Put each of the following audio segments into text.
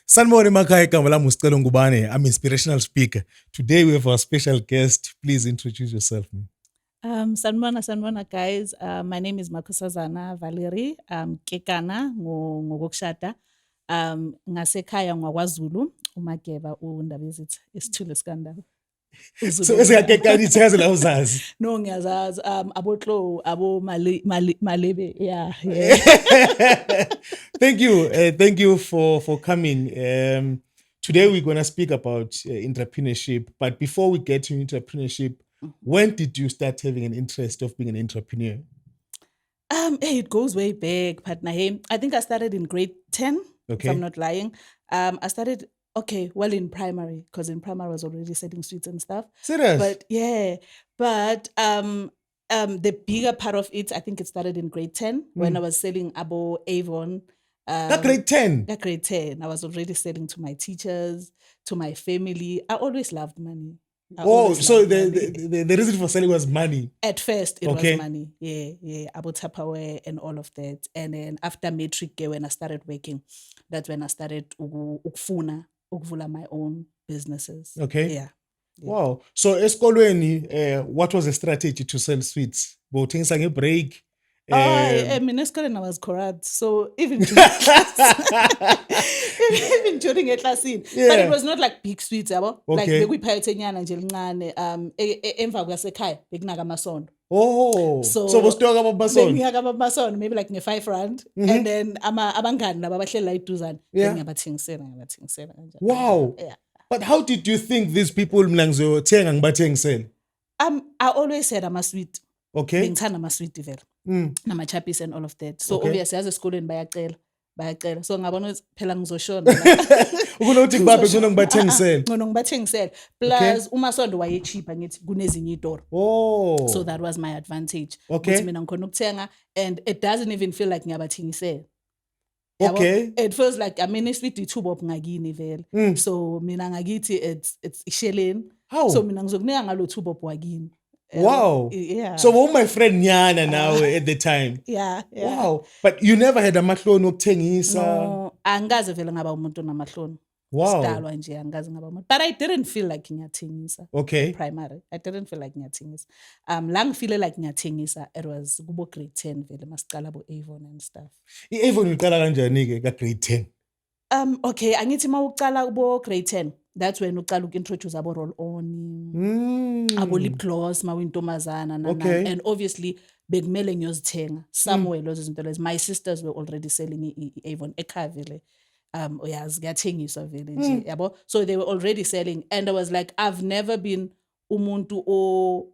Sanibona emakhaya, igama lami Scelo Ngubane. I'm inspirational speaker. Today we have our special guest. Please introduce yourself. Sanbona, guys. My name is Makhosazane Valerie. Kekana ngokushada. Ngasekhaya ngwaKwaZulu. Umageba undaba ezithi isithule sikandaba. So esingakekani ithaze la uzazi. No ngiyazazi abotlo abo malebe yeah. Thank you for coming. Today we're going to speak about entrepreneurship, but before we get to entrepreneurship, when did you start having an interest of being an entrepreneur? Hey, it goes way back, partner. Hey, I think I started in grade 10, if Okay. I'm not lying. I started, in primary, because in primary I was already selling sweets and stuff. Serious? But the bigger part of it, I think it started in grade 10 when I was selling Abo Avon. That grade 10? That grade 10. I was already selling to my teachers, to my family. I always loved money. So the reason for selling was money. At first, it Okay. was money. Yeah. About Tupperware and all of that. And then after matric, when I started working, that's when I started ukuvula my own businesses. Okay. Yeah. Wow. So esikolweni, what was the strategy to sell sweets? Bowuthengisa ngebreak. I mean, esikoleni I was corrupt. So even during even during a class in, but it was not like big sweets, yabo. Like Okay. bekuyiphethe nyana nje lincane emva kwasekhaya bekunaka amasondo. Oh, so bositoka amasondo. Bengiyaka amasondo maybe like nge-5 rand and then abangani laba bahleli la eduzane ngiyabathengisela kanjalo. Wow. Yeah. But how did you think these people mina ngizothenga ngibathengisele? I always said I'm a sweet. Okay. Bengithanda ama-sweet vele. Nama-chappies and all of that. So obviously as esikoleni bayacela. So ngabona ukuthi phela ngizoshona. Ukuna uthi ngibaphe ngcono ngibathengisele. Ngcono ngibathengisele. Plus umasondo wayecheaper ngithi kunezinye itoro. Oh. So that was my advantage. Okay. Ukuthi mina ngikhona ukuthenga and it doesn't even feel like ngiyabathengisela. Okay. It feels like isweet ithuba ngakini vele. So mina ngakithi it's isheleni. How? So mina ngizokunika ngalo thuba wakini. Wow. Yeah. So what my friend Nyana now at the time. Yeah. Wow. But you never had amahloni wokuthengisa. No, angaze vele ngaba umuntu namahloni. Wow. Sidalwa nje angaze ngaba umuntu. But I didn't feel like ngiyathengisa. Okay. Primary. I didn't feel like ngiyathengisa. La ngifeel like ngiyathengisa it was kubo grade 10 vele masicala bo Avon and stuff. I-Avon uqala kanjani ke ka grade 10? Okay, angithi mawuqala kubo grade 10. That's when uqala ukintroduce abo roll on. Abo lip gloss mawintomazana Okay. and obviously bekumele ngiyozithenga somewhere lozo zinto lezi. My sisters were already selling i-Avon ekhaya vele. Uyazi kuyathengiswa vele nje yabo. So they were already selling and I was like I've never been umuntu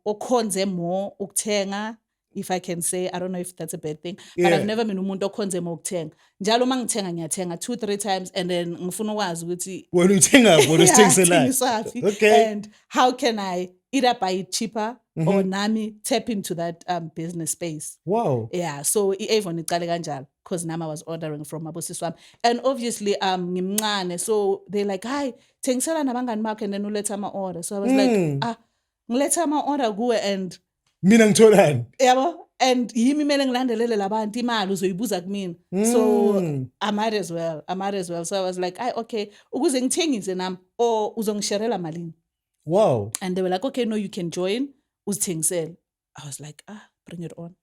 okhonze more ukuthenga, if I can say. I don't know if that's a bad thing, but I've never been umuntu okhonze more ukuthenga. Njalo mangithenga ngiyathenga 2-3 times and then ngifuna ukwazi ukuthi wena uthenga bona usithengisela. Okay. And how can I either buy it cheaper or nami tap into that business space. Wow. Yeah, so i-Avon iqale kanjalo because nami I was ordering from abosisi wami and obviously ngimncane, so they like hi thengisela nabangani bakho and then uletha ama-order. So I was like ngiletha ama-order kuwe and mina ngitholani yabo and yimi mele ngilandelele labantu imali uzoyibuza kumina. So I might as well. So I was like okay ukuze ngithengise nami or uzongisharela malini. Wow. And they were like okay no you can join uzithengisele. I was like bring it on.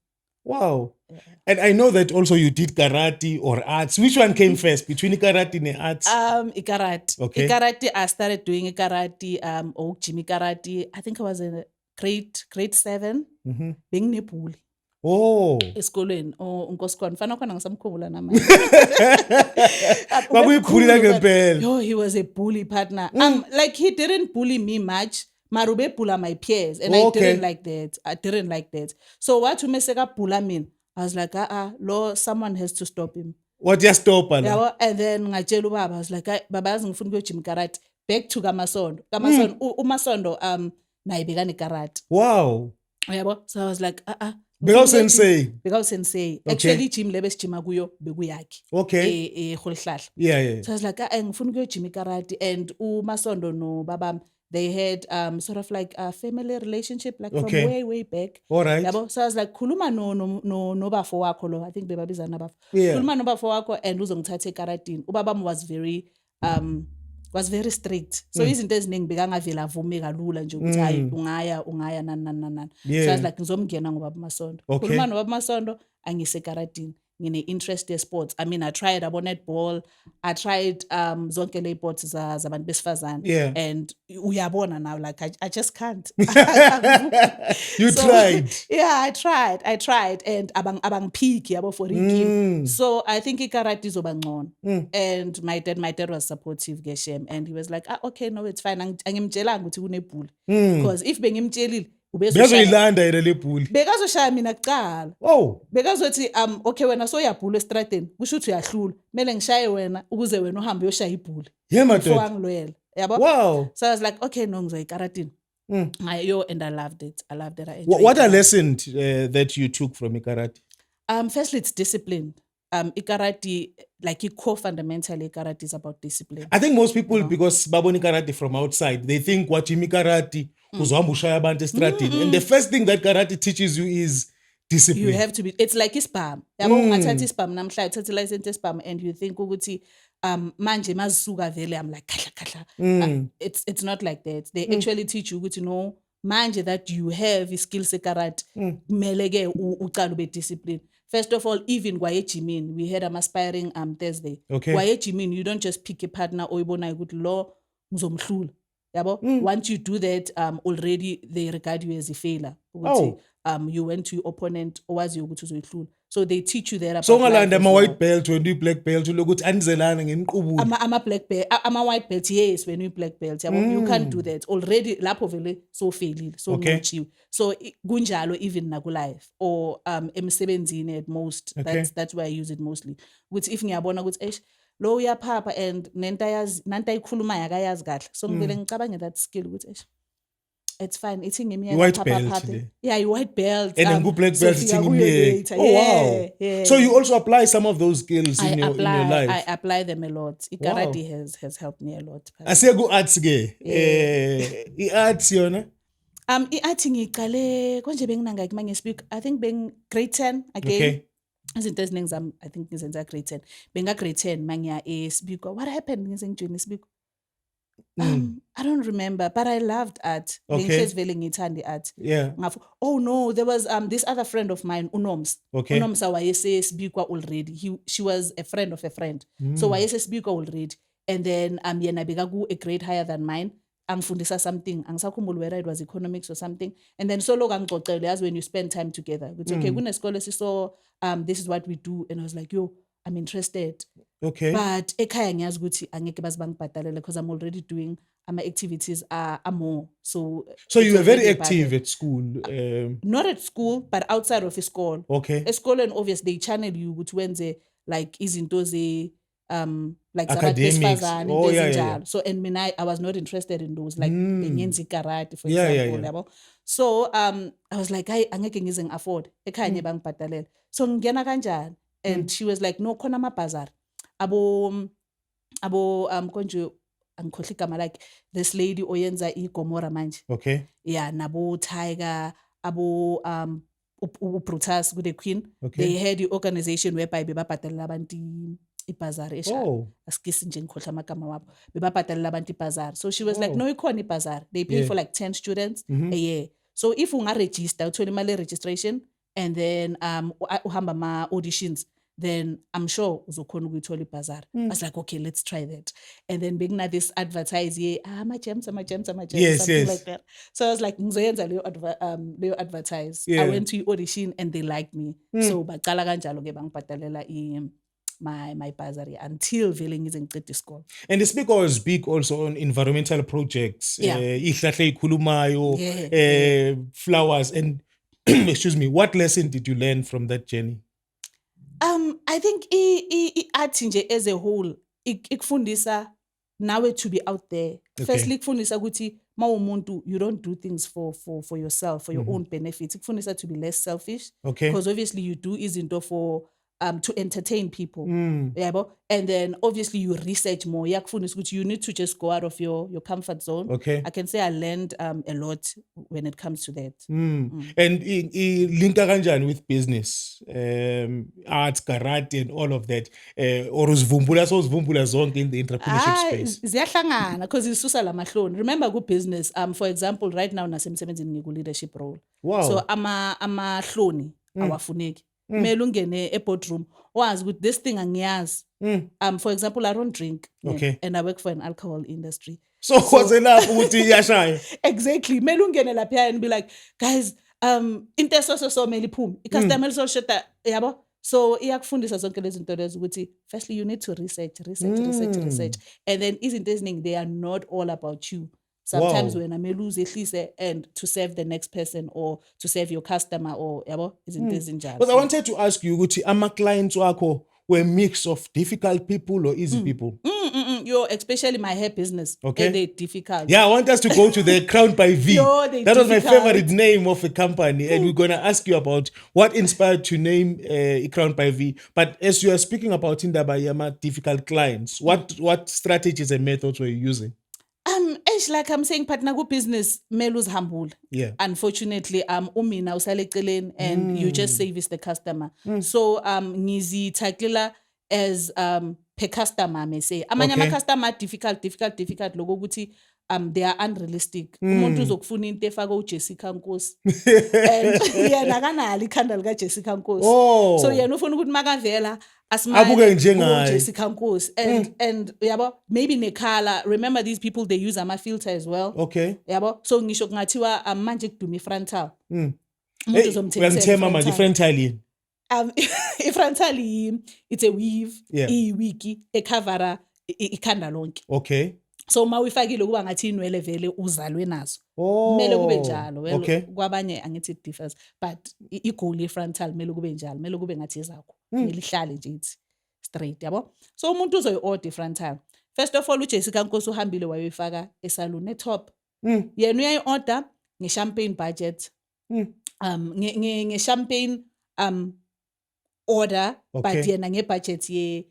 Wow. Yeah. And I know that also you did karate or arts. Which one came first between karate and arts? Karate. Okay. Karate, I started doing karate, or Jimmy karate. I think I was in grade 7. Being nebully. Oh. Esikolweni unkosikazi mfana khona ngisamkhumbula namanje. Babuyibully like ngempela. Yo, he was a bully partner. Like he didn't bully me much. Marube pula my peers and I didn't like that. So what umeseka pula mina? I was like lo someone has to stop him. What just stop ala? Yeah, and then ngajela ubaba I was like baba yazi ngifuna ukuyojima karate. Back to kamasondo. Umasondo naye bekane karate. Wow. Yabo. So I was like Because sensei. Okay. Actually gym lebe sijima kuyo bekuyakhe. Okay. Ekholihlahla. Yeah. So I was like ngifuna ukuyojima karate and umasondo no babam they had sort of like a family relationship like from way back. All right. Yabo. So I was like khuluma no bafo wakho lo. I think bebabizana bafo. Yeah. Khuluma no bafo wakho and uzongithatha ekaratini. Ubabam was very was very strict. So izinto eziningi bekangavela avume kalula nje ukuthi hayi ungaya nani. So I was like ngizomngena ngoba Masondo. Okay. Khuluma noba Masondo angise karatini. Ngine interest sports. I mean, I tried abo netball, I tried zonke le sports zabantu besifazane. Yeah. And uyabona now, like I just can't. You So, tried. Yeah, I tried and abang peak yabo for ikim. So I think ikarati izoba ngcono. And my dad was supportive geshem, and he was like, okay, no, it's fine. Angimtshelanga ukuthi kunebhuli. Because if bengimtshelile Bezoyilanda yena le bhuli. bekazoshaya mina kuqala. Oh. Bekazothi okay wena soyabhula estradeni kusho ukuthi uyahlula. Kumele ngishaye wena ukuze wena uhambe uyoshaya ibhuli. Yeah, Before madoda. angilwela. Yabo? Wow. So I was like, okay, no ngizoyikaratini. And I loved it. I enjoyed What it. a lesson that you took from Ikarati? Firstly, it's discipline. Ikarati, like core fundamentally, Ikarati is about discipline. I think most people, because baboni karate from outside, they think watching karate uzohamba ushaya abantu estradini. And the first thing that karate teaches you is discipline. You have to be. It's like ispam. Yabo ungathatha ispam namhla uthatha license ispam and you think ukuthi manje mazisuka vele I'm like kahla. It's not like that. They actually teach you ukuthi no manje that you have skill sekarate kumele ke uqala ube discipline. First of all, even kwaye gymini, we had aspiring Thursday. Okay. Kwaye gymini, you don't just pick a partner oyibona ukuthi lo ngizomhlula. Yabo? Once you do that, already they regard you as a failure. You went to your opponent owazi ukuthi uzoyihlula. So they teach you there about So ngalanda ama-white belt, when you black belt, lokuthi anizelana ngeniqubula. ama black belt, ama-white belt, yes, when you black belt. Yabo? You can't do that. Already, lapho vele so failile, so nqotshiwe. So kunjalo even naku-life or emsebenzini at most. That's where I use it mostly. Ukuthi if ngiyabona ukuthi eish lo uyaphapha and nanto ayikhulumayo akayazi kahle. So ngivele ngicabange that skill ukuthi eish it's fine. It's in me. White belt. Yeah, you white belt. And then black belt. Oh, wow. Yeah. So you also apply some of those skills in your life? I apply them a lot. Ikarati has helped me a lot. Asiya ku-arts ke. I-arts yona? I-arts ngiqale konje benginanga kumanye speak. I think being grade 10 again. Okay. Izinto eziningi I think ngizenza grade 10. Benga grade 10 mangiya speak. What happened ngisengijoin speak? I don't remember, but I loved art. Okay. Art. Yeah. Oh no, there was this other friend of mine, Unoms. Okay. Unoms wayese speaker already. She was a friend of a friend. So wayese speaker already. And then yena bekaku a grade higher than mine. Angifundisa something. Angisakhumbula whether it was economics or something. And then solo ngangixoxele as when you spend time together. It's okay, kunesikole siso this is what we do. And I was like, yo, I'm interested. Okay. But ekhaya ngiyazi ukuthi angeke bazibangibhadalele because I'm already doing activities are more. So you were very active at school. Not at school, but outside of school. Okay. At school and obviously they channel you ukuthi wenze like izinto ze like academics. Yeah. So and mina I was not interested in those like bengenzi karate for example. So I was like hayi angeke ngize ngi-afford ekhaya nye bangibhadalele. So ngiyana kanjani? And she was like no khona amabhazari abo konje angikhohle igama like this lady oyenza iGomora manje. Okay. Yeah, nabo Tiger abo Brutus with the Queen. Okay. They had the organization whereby bebabhadalela abantu ibhazari esha. Asikisi nje ngikhohle amagama wabo. Bebabhadalela abantu ibhazari. So she was like no ikhona ibhazari. They pay for like 10 students a year. So if unga-register uthola imali registration and then uhamba ma auditions, then I'm sure uzokhona ukuyithola ibhazari. I was like, okay, let's try that. And then being this advertise, my gems, yes, something like that. So I was like, ngizoyenza leyo advertise. I went to audition and they liked me. So baqala kanjalo ke bangibhadalela my bursary until vele ngize ngiqede isikole. And the speaker was big also on environmental projects. Ihlahle ikhulumayo, flowers and excuse me, what lesson did you learn from that journey? I think art nje as a whole ikufundisa nawe to be out there. Firstly ikufundisa ukuthi mawumuntu you don't do things for yourself, for your own benefits. Ikufundisa to be less selfish. Okay. Because obviously you do izinto for to entertain people. Yabo? And then obviously you research more. You need to just go out of your comfort zone. Okay. I can say I learned a lot when it comes to that. And linka kanjani with business, arts, karate, and all of that, or uzivumbula zonke in the entrepreneurship space. Ziyahlangana because isusa la mahloni. Remember good business. For example, right now nasemsebenzini ngiku leadership role. Wow. So amahloni awafuneki. Kumele ungene boardroom wazi ukuthi this thing angiyazi. For example, I don't drink. Okay. And I work for an alcohol industry. So what's enough ukuthi iyashaya? Exactly. Kumele ungene lapha and be like, guys, into so mele iphume. Customer so shota, yabo? So iyakufundisa zonke lezi zinto lezi ukuthi firstly you need to research. And then izinto eziningi they are not all about you. Sometimes when I may lose and to serve the next person or to serve your customer or yabo izinto ezinjalo. But I wanted to ask you ukuthi ama clients wakho were a mix of difficult people or easy people? Especially my hair business. Okay. They're difficult. Yeah, I want us to go to the Crown by V. That was my difficult. favorite name of a company. And we're going to ask you about what inspired to name Crown by V. But as you are speaking about Indaba Yama difficult clients, what strategies and methods were you using? Like I'm saying, partner go business, melus humble. Yeah. Unfortunately, umina usale eceleni and you just service the customer. So ngizi tackler as per customer may say. Amanye ama customer difficult lokho ukuthi they are unrealistic. Umuntu uzokufuna into efaka uJessica Nkosi. And yena akanalo ikhanda lika Jessica Nkosi. So yena ufuna ukuthi makavela abuke njengaye Jessica Nkosi and yabo maybe nekhala. Remember these people they use ama filter as well. Okay. Yabo so ngisho kungathiwa manje kuduma ifrontal. Umuntu uzomthengisa manje frontally. Ifrontally it's a weave, iwiki ekhavara ikhanda lonke. Okay. So mawifakile kuba ngathi inwele vele uzalwe nazo. Kumele kube njalo. Well, kwabanye angithi it differs but igoli frontal kumele kube njalo. Kumele kube ngathi ezakho. Kumele ihlale nje ithi straight, yabo? So umuntu uzoyi-order frontal. First of all uJessica Nkosi uhambile wayifaka esalon etop. Yena uyayi-order nge-champagne budget. Nge-champagne order but yena nge-budget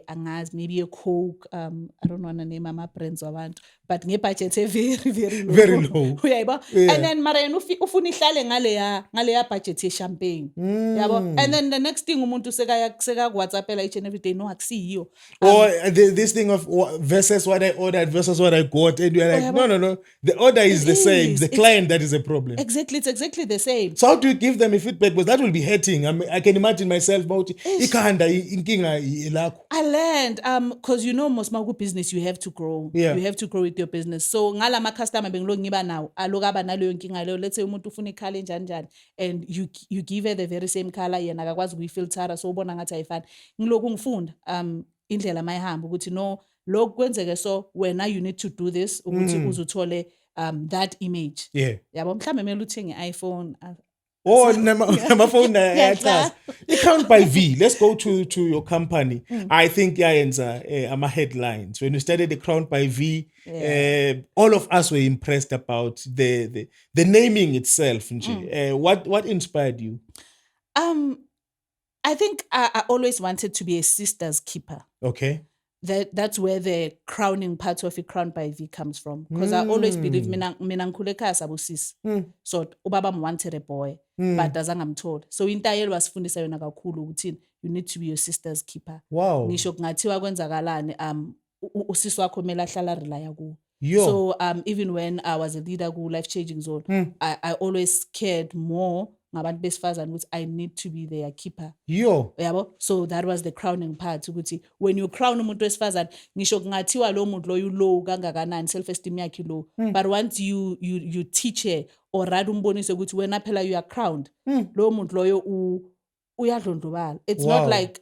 angazi maybe a Coke, I don't want to name my brands wabantu but nge-budget very low. Uyayiba? And then mara yena ufuna ihlale ngaleya budget ye-champagne. Yabo? And then the next thing umuntu seka WhatsAppela each and every day no akusiyo. Or this thing of versus what I ordered versus what I got and you're like no the order is the same, the client that is a problem. Exactly, it's exactly the same. So how do you give them a feedback? Because that will be hurting. I can imagine myself about inkinga lakho. I learned because most magu business you have to grow. You have to grow with your business. So ngala ma customer bengilo ngiba nawo alokaba naleyo nkinga leyo. Let's say umuntu ufuna ikhala njani and you give her the very same color yena akakwazi ukuyifiltera so ubona ngathi ayifani. Ngiloku ngifunda indlela mayihamba ukuthi no lokho kwenzeke so wena you need to do this ukuthi uzuthole that image. Yabo mhlambe mele uthenge iPhone. My phone Account by V. Let's go to your company. I think I'm a headlines. When you started the Crown by V, all of us were impressed about the naming itself. What inspired you? I think I always wanted to be a sister's keeper. Okay. That's where the crowning part of a Crown by V comes from. Because I always believe mina ngikhule ekhaya sabusis. So ubaba wanted a boy, but azange amthola. So intayelo wasifundisa yona kakhulu ukuthi you need to be your sister's keeper. Wow. Ngisho kungathiwa kwenzakalani usisi wakho kumele ahlala relaya kuwo. So even when I was a leader ku life changing zone, I always cared more ngabantu besifazane ukuthi I need to be their keeper. Yabo? So that was the crowning part ukuthi when you crown umuntu wesifazane ngisho kungathiwa lo muntu loyo low kangakanani self esteem yakhe low, but once you teach her or rather umbonise ukuthi wena phela you are crowned, lo muntu loyo uyadlondlobala. It's not like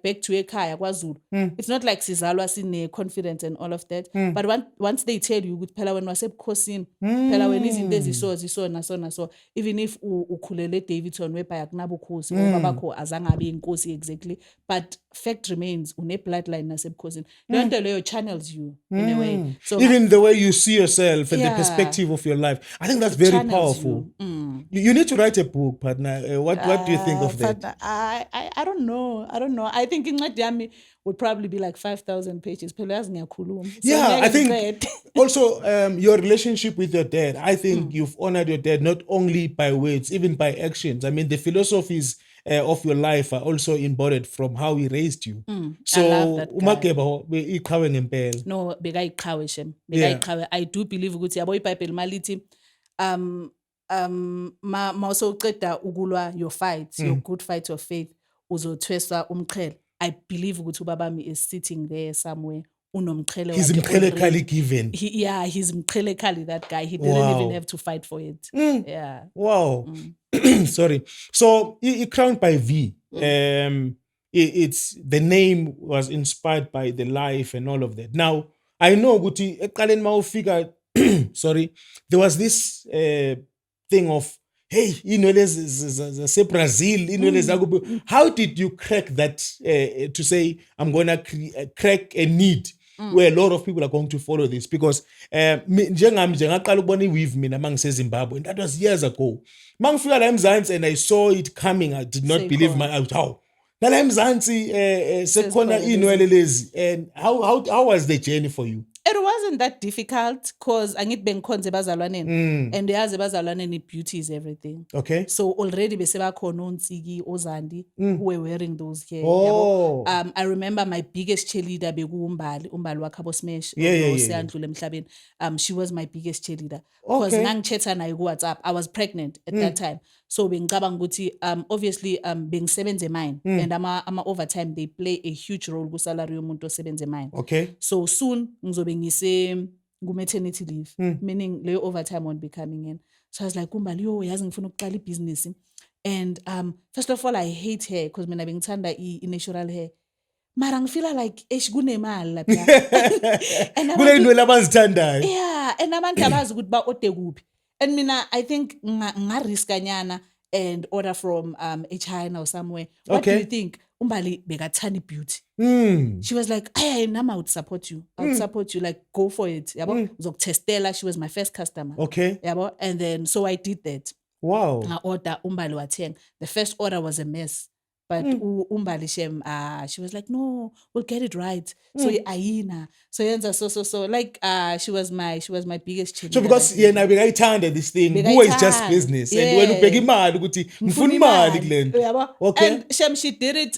back to ekhaya kwaZulu. It's not like sizalwa sine confidence and all of that. But once they tell you ukuthi phela wena wasebukhosini, phela wena izinto eziso naso, even if ukhulele Davidson webaya kunabukhosi ubaba kho azange abe inkosi exactly, but fact remains une-bloodline nasebukhosini leyo nto leyo channels you in a way. So even the way you see yourself and the Yeah. perspective of your life, I think that's very channels powerful. you. You need to write a book, partner. What do you think of that? But I don't know. I think incwadi yami would probably be like 5,000 pages. Phela yazi ngiyakhuluma. So Yeah, I ngeke think ngiqede. also your relationship with your dad, I think you've honored your dad not only by words, even by actions. I mean, the philosophies of your life are also embodied from how he raised you. So, I love that guy. uMageba iqhawe ngempela. No, bekayiqhawe shem. Yeah. Bekayiqhawe. I do believe ukuthi yabo iBhayibheli malithi ma usoceda ukulwa your fight, your good fight of faith, uzothweswa umqhele. I believe ukuthi ubabami is sitting there somewhere unomqhele He's wakhe mqhele already. khali given. He's mqhele khali, that guy. He didn't Wow. even have to fight for it. Yeah. Wow. Sorry. So, crowned by V. It's the name was inspired by the life and all of that. Now, I know Guti eqaleni mawufika sorry, there was this thing of hey, say Brazil, how did you crack that to say I'm gonna crack a need where a lot of people are going to follow this? Because njengaqala ukubona iweave mina mangiseZimbabwe, and that was years ago. Mangifika la eMzansi and I saw it coming, I did not believe my out. How? Nala eMzansi sekhona inwele lezi, and how was the journey for you? It wasn't that difficult because angithi bengikhonze bazalwaneni and yazi bazalwaneni beauty is everything. Okay. So already bese bakhona ontsiki ozandi who were wearing those hair. Oh. Yabo. I remember my biggest cheerleader bekuumbali wakhe Smash oseyandlula emhlabeni. She was my biggest cheerleader because ngangichatha naye ku WhatsApp. I was pregnant at that time. So bengicabanga ukuthi obviously bengisebenze mine and ama overtime they play a huge role ku salary yomuntu osebenze mine. Okay. So soon ngizobe ngise maternity leave, meaning leyo overtime won't be coming in. So I was like, Kumbali, yo yazi ngifuna ukuqala ibusiness. And first of all, I hate hair because mina bengithanda i-natural hair. Mara ngifila like kunemali lapha. And kuney'nwele abazithandayo. Yeah, and abantu abazi ukuthi ba-ode kuphi. And mina, I think ngariskanyana and order from a China or somewhere. What do you think? Umbali bekathanda beauty. She was like, hey, Nama, I would support you. I would support you. Like, go for it. Yabo? Uzokutestela. She was my first customer. Okay. Yabo? And then, so I did that. Wow. I order Umbali wateng. The first order was a mess. But Umbali Shem, she was like, no, we'll get it right. So Aina. So like she was my biggest cheerleader. So because yena bekayithanda this thing, who is just business. And when ubheka imali ukuthi ngifuna imali kule nto. Okay. And Shem, she did it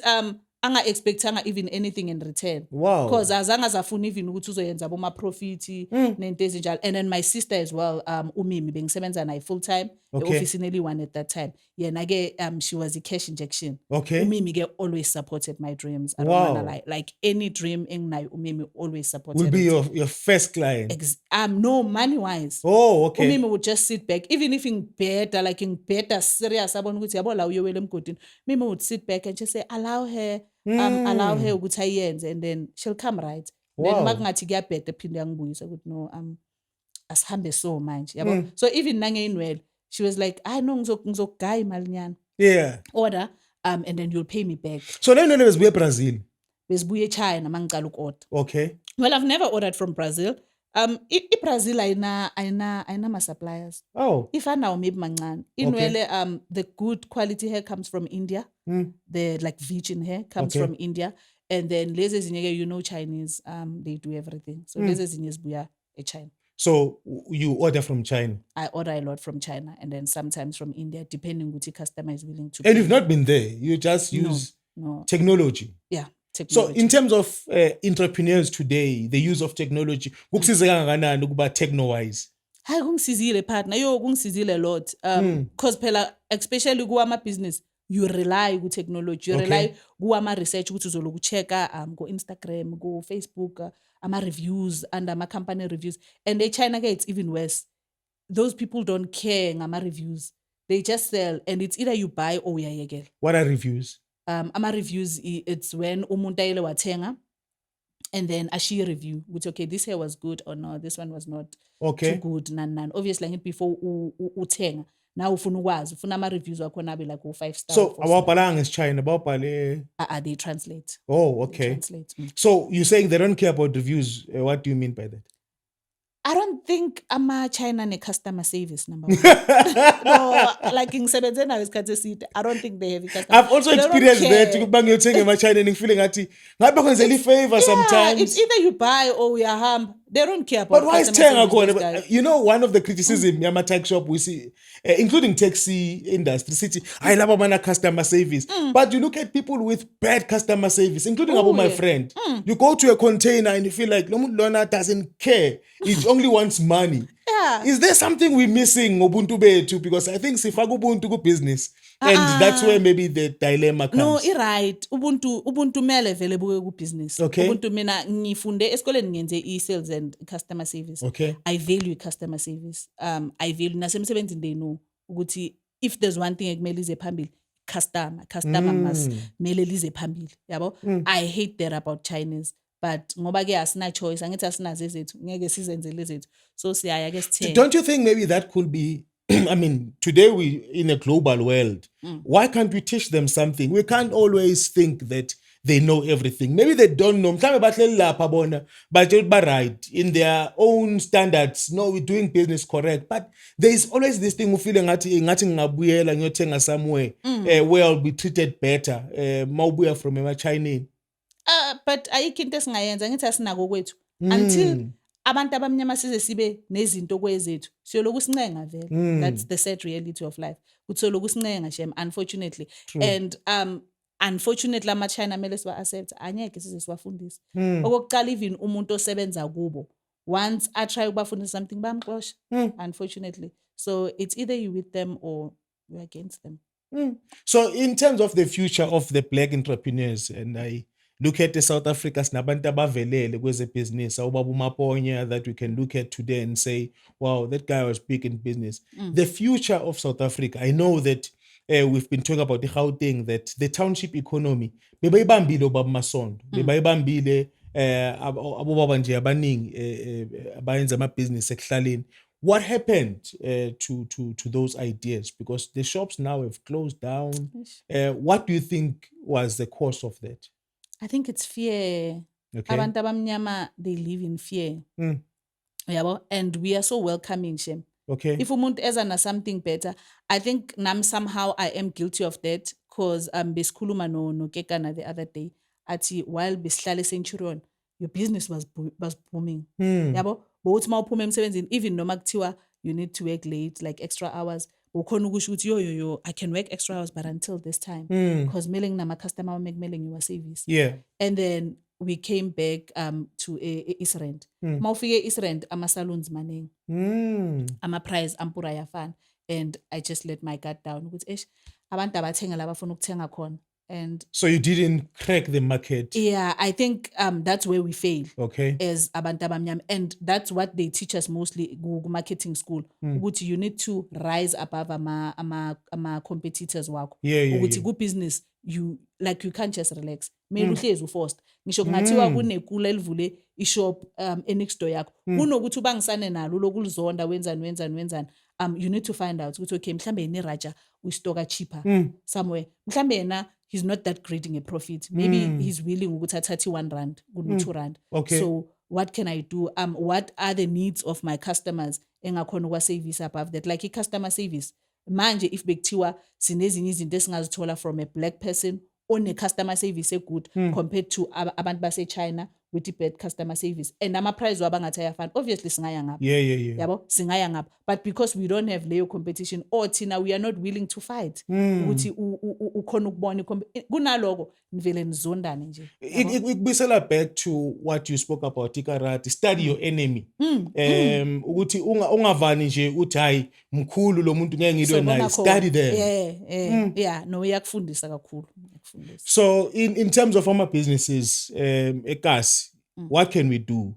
anga expectanga even anything in return. Wow. Because azange zafuna even ukuthi uzoyenza boma profit nento ezinjalo. And then my sister as well, Umimi bengisebenza naye full time. Okay. Office nearly one at that time. Yena ke she was a cash injection. Okay. Umimi ke always supported my dreams. I don't wanna lie. Like any dream enginayo Umimi always supported. Will be your first client. No, money wise. Oh, okay. Umimi would just sit back, even if in bed serious abona ukuthi yabo la uyowela emgodini. Mimi would sit back and just say allow her ukuthi ayenze, and then she'll come right. Then makungathi kuyabheda phinde yangibuyisa ukuthi no asihambe so manje yabo. So even nangeinwele she was like, I know ngizokugaya imali nyana. Yeah. Order and then you'll pay me back. So now inwele bezibuye Brazil. Bezibuye China mangicala ukorder. Okay. Well, I've never ordered from Brazil. Brazil ayina ma suppliers. Oh. If I now maybe mancane. Inwele the good quality hair comes from India. The like virgin hair comes from India. And then lezi ezinye Chinese they do everything. So lezi ezinye zibuya China. So you order from China? I order a lot from China and then sometimes from India, depending which customer is willing to. And you've not been there. You just use technology. Yeah. Technology. So in terms of entrepreneurs today, the use of technology, kukusiza kangakanani ukuba techno-wise? Hayi kungisizile partner. Yo kungisizile a lot. Because phela especially kuwama business, you rely ku technology. You rely kuwama research ukuthi uzoloku checka go Instagram, go Facebook, ama reviews and ama company reviews. And in China it's even worse. Those people don't care ngama reviews. They just sell and it's either you buy or uyayekela. What are reviews? Ama reviews it's when umuntu ayele wathenga and then ashiye review which okay this hair was good or no this one was not too good nan. Obviously like before uthenga now ufuna ukwazi ufuna ama-reviews wakhona abe like 5 star So 4 star. abawabhalanga isiChina, abawabhale. They translate. Oh, They okay. translate. So you're saying they don't care about reviews. What do you mean by that? I don't think ama-China ne-customer service, number one. No, like ngisebenze nayo isikhathi eside. I don't think they have a customer. I've also They don't experienced care. that. Ukuba ngiyothenga ema-China and feeling ngathi ngabe kwenzela ifavor Yeah, sometimes. it's either you buy or uyahamba. They don't care about But why is customer Tenga service, those going? guys. You know, one of the criticism Yama tech shop we see, including taxi industry, city, I love mana customer service. But you look at people with bad customer service, including about my yeah. friend. You go to a container and you feel like Lona doesn't care. It only wants money. Yeah. Is there something we're missing Ubuntu Betu? Because I think Sifago Ubuntu go business. And that's where maybe the dilemma comes. No, right. Ubuntu mele vele buke ku business. Okay. Ubuntu mina ngifunde esikoleni ngenze e-sales and customer service. Okay. I value customer service. I value nasemsebenzini they know ukuthi if there's one thing ekumele ize phambili, customer must mele lize phambili, yabo? I hate that about Chinese. But ngoba ke asina choice, angithi asinazo ezethu, ngeke sizenzele ezethu. So siyaya ke sithenge. Don't you think maybe that could be I mean, today we in a global world. Why can't we teach them something? We can't always think that they know everything. Maybe they don't know. But right in their own standards. No, we're doing business correct. But there is always this thing of feeling somewhere where I'll be treated better. From a Chinese. But ayikho into esingayenza ngithi asinako kwethu until abantu abamnyama size sibe nezinto kwezethu siyoloku sincenga vele. That's the sad reality of life. Kutholoku sincenga shem, unfortunately. True. And unfortunately ama-China mele siba accept anyeke size siwafundise. Okokuqala even umuntu osebenza kubo once I try ukubafundisa something bamxosha, unfortunately. So it's either you with them or you're against them. So in terms of the future of the black entrepreneurs, and I look at the South Africa nabantu abavelele kweze business, awubaba uMaponya that we can look at today and say, wow, that guy was big in business. The future of South Africa, I know that we've been talking about the Gauteng, that the township economy, bebayibambile obaba Masondo, bebayibambile abobaba nje abaningi abayenza ama-business ekuhlaleni. What happened to those ideas? Because the shops now have closed down. What do you think was the cause of that? I think it's fear. Okay. Abantu abamnyama, they live in fear. Yabo? And we are so welcoming, Shem. Okay. If umuntu eza na something better, I think somehow I am guilty of that because besikhuluma no Kekana the other day athi while besihlale Centurion, your business was booming. Yabo? But uthi mawuphuma emsebenzini, even noma kuthiwa you need to work late, like extra hours, ukhona ukusho ukuthi yo I can work extra hours but until this time because mailing nama customer make mailing your service. Yeah. And then we came back to Israel. Mawufike Israel ama salons maning. Ama price ampura yafana, and I just let my guard down ukuthi abantu abathenga la bafuna ukuthenga khona. And so you didn't crack the market. Yeah, I think that's where we fail. Okay. As abantu abamnyama, and that's what they teach us mostly marketing school. Ukuthi you need to rise above ama competitors wakho. Ukuthi ku business you can't just relax. Mele uhlezi uforced. Ngisho kungathiwa kunekula elivule ishop next door yakho. Kunokuthi ubangisane nalo lokulizonda wenzani. You need to find out ukuthi okay mhlambe yini Raja we stock cheaper somewhere. Mhlambe yena he's not that great in a profit. Maybe he's willing ukuthi athathe 1 rand, kuno 2 rand. Okay. So what can I do? What are the needs of my customers? Engakhona ukwa service above that. Like customer service. Manje if bekuthiwa sinezinye izinto esingazithola from a black person on a customer service good compared to abantu base China with the bad customer service. And ama price wabangathi ayafana. Obviously singaya ngapha. Yeah. Yabo singaya ngapha. But because we don't have layer competition or thina we are not willing to fight. Ukuthi ukhona ukubona kunaloko nivele nizondane nje. Ikubisela back to what you spoke about ikarati, study your enemy. Ukuthi ungavani nje uthi hayi mkhulu lo muntu ngeke ngilwe naye, study them. Yeah, no yakufundisa kakhulu. So in terms of our businesses ekas, what can we do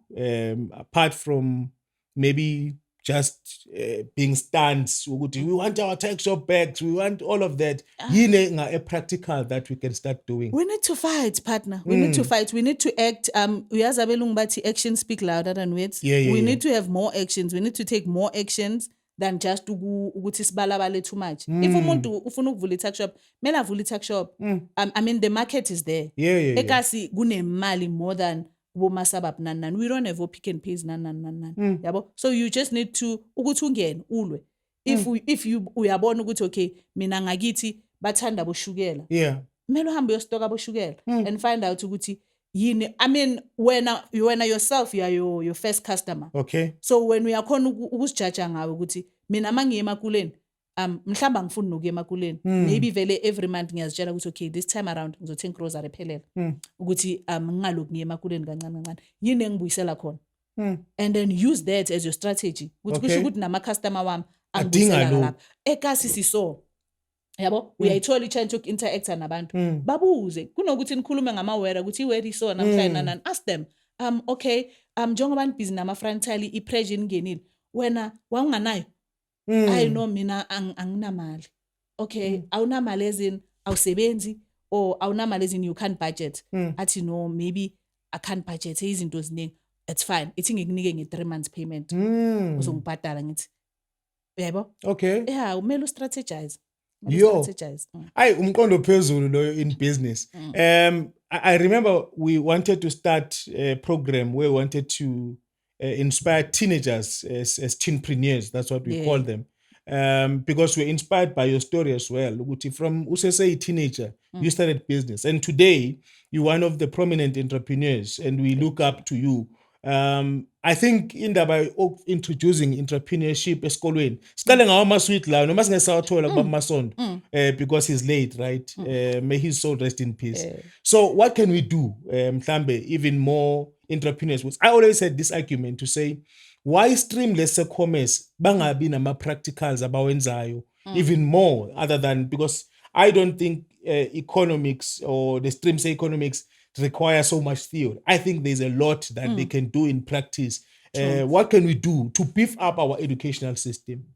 apart from maybe just being stands? We want our tax shop back, we want all of that. A practical that we can start doing. We need to fight, partner. We need to fight. We need to act. Uyazabelungu bathi actions speak louder than words. We need to have more actions. We need to take more actions than just ukuthi sibalabale too much. If umuntu ufuna ukuvula i-tuck shop, mele avule i-tuck shop. I mean, the market is there. Yeah. Ekasi kunemali more than bomasabab nan. We don't have Pick n Pays nan. Yabo? So you just need to ukuthi ungene ulwe. If you uyabona ukuthi okay, mina ngakithi bathanda boshukela. Yeah. Mele uhambe uyostoka boshukela and find out ukuthi yini. I mean, when yourself you are your first customer. Okay. So when we are khona ukusijaja ngawe ukuthi mina mangiye emakuleni mhlamba ngifuni nokuya emakuleni, maybe vele every month ngiyazitshela ukuthi okay, this time around ngizothenga grocery ephelele ukuthi ngingaloku ngiye emakuleni kancane yini engibuyisela khona. And then use that as your strategy ukuthi kusho ukuthi nama customer wami angibuyisela lapha ekasi siso. Yabo uyayithola i-chance yoku-interact nabantu babuze kunokuthi nikhulume ngamawera ukuthi iwera iso namhlanje ask them okay njengoba nibhizi nama-frontally i-pressure ingenile wena wawunganayo I know mina anginamali. Okay, awunamali ezini awusebenzi or awunamali ezini you can't budget. Athi no, maybe I can't budget izinto eziningi. It's fine. Ithi ngikunike nge-3 months payment. Uzongibhadala ngithi. Yebo? Okay. Yeah, umele strategize. Strategize. Umqondo phezulu loyo in business. I remember we wanted to start a program where we wanted to inspire teenagers as teenpreneurs. That's what we call them. Because we're inspired by your story as well. From a teenager, you started business. And today, you're one of the prominent entrepreneurs and we look up to you. I think by introducing entrepreneurship esikolweni siqale ngawo ama-sweet lawo noma singesawathola kuba masonto because he's late, right? May his soul rest in peace. So what can we do mhlambe even more entrepreneurs? I always had this argument to say why streamless commerce bangabi nama-practicals abawenzayo even more other than, because I don't think economics or the streams economics require so much theory. I think there's a lot that they can do in practice. What can we do to beef up our educational system?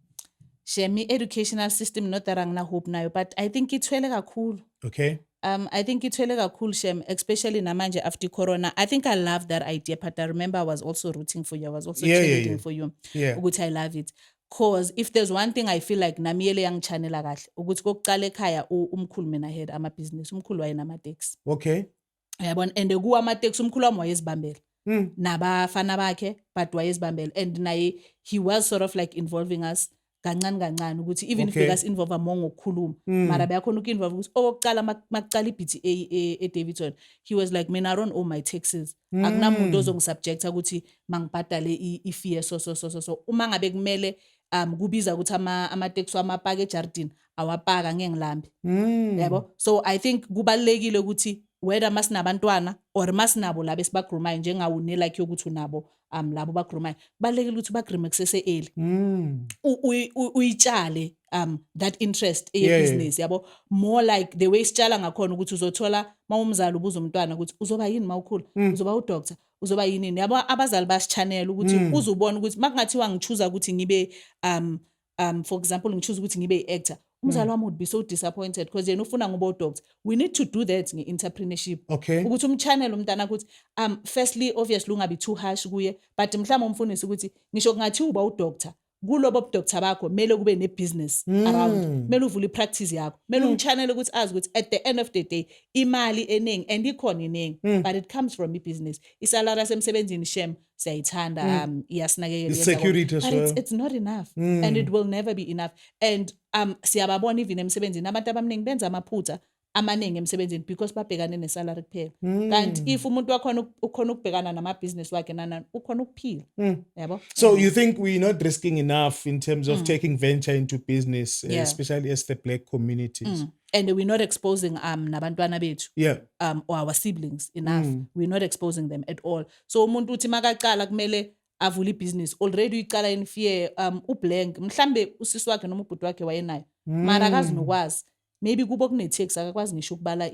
Shemi educational system not that angna hope nayo, but I think ithwele kakhulu. Okay. I think ithwele kakhulu Shem, especially namanje after Corona. I think I love that idea, but I remember I was also rooting for you. I was also cheerleading for you. Ukuthi I love it. Cause if there's one thing I feel like namiyele yang channel kahle ukuthi kokuqala ekhaya umkhulu mina had ama business, umkhulu wayena ama taxi. Okay. Yabona, and kuwa ama taxi umkhulu wami wayezibambela nabafana bakhe but wayezibambela, and naye he was sort of like involving us kancane ukuthi even if us involve among ukukhuluma mara bayakhona uku-involve ukuthi okokuqala makuqala i-BTA eDavidson, he was like mina I don't owe my taxes, akunamuntu ozongisubjecta ukuthi mangibhadale i-fee so uma ngabe kumele kubiza ukuthi ama-taxi wamapaka ejardini awapaka ngengilambi yabo. So I think kubalekile ukuthi whether masinabantwana or masinabo labo esibagrumayo njengawune like yokuthi unabo labo bagrumayo balekile ukuthi bagrume kusese early uyitshale that interest business yabo, more like the way sitshala ngakhona ukuthi uzothola mawumzali ubuza umntwana ukuthi uzoba yini mawukhula, uzoba udoctor, uzoba yini yabo. Abazali basichannel ukuthi uzubona ukuthi makungathiwa ngichoose ukuthi ngibe for example ngichoose ukuthi ngibe i-actor, umzali wami would be so disappointed because yena ufuna ngoba udoctor. We need to do that nge-entrepreneurship. Okay. Ukuthi umchannel umntana ukuthi firstly obviously ungabi too harsh kuye, but mhlawumbe umfundisi ukuthi ngisho kungathi uba udoctor kulobo budoctor bakho mele kube ne-business around, mele uvule i-practice yakho, mele umchannel ukuthi azi ukuthi at the end of the day imali eningi and ikhona iningi but it comes from i-business. Isalary semsebenzini Shem siyayithanda iyasinakekela, security as well. It's not enough and it will never be enough. And siyababona even emsebenzini abantu abaningi benza amaphutha amaningi emsebenzini because babhekane nesalary kuphela, kanti if umuntu wakhona ukhona ukubhekana nama-business wakhe nana ukhona ukuphila yabo. So you think we're not risking enough in terms of taking venture into business, especially as the Black communities? And we're not exposing nabantwana bethu or our siblings enough. We're not exposing them at all. So umuntu uthi makaqala kumele avule business already uyiqala in fear ublank, mhlambe usisi wakhe noma ubhuti wakhe wayenayo mara akazi nokwazi, maybe kubo kune-tax akakwazi ngisho ukubala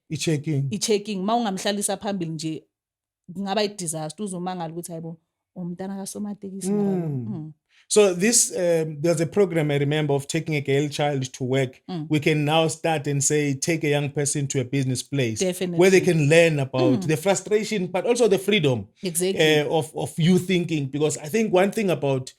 i-checking mawungamhlalisa phambili nje kungaba i-disaster, uzomangala ukuthi hayibo umntana kasomatekisi. So this there's a program I remember of taking a girl child to work. We can now start and say take a young person to a business place. Definitely. Where they can learn about the frustration but also the freedom exactly of you thinking, because I think one thing about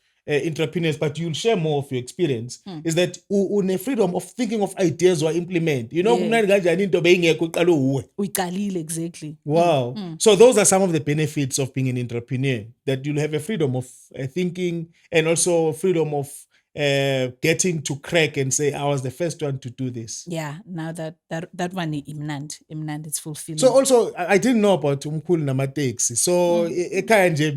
entrepreneurs, but you'll share more of your experience, is that une freedom of thinking of ideas or implement. You know, kumnandi kanjani into beyingekho uqala uwe. Uyiqalile, exactly. Wow. So those are some of the benefits of being an entrepreneur, that you'll have a freedom of thinking, and also freedom of getting to crack and say, I was the first one to do this. Yeah, now that one imnand, it's fulfilling. So also, I didn't know about umkhulu namateksi. So ekhaya nje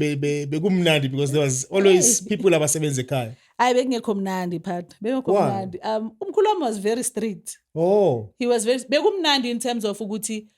bekumnandi because there was always people abasebenza ekhaya. Hayi bekungekho mnandi phat. Bekungekho mnandi. Umkhulu wami was very strict. Oh. He was very bekumnandi in terms of ukuthi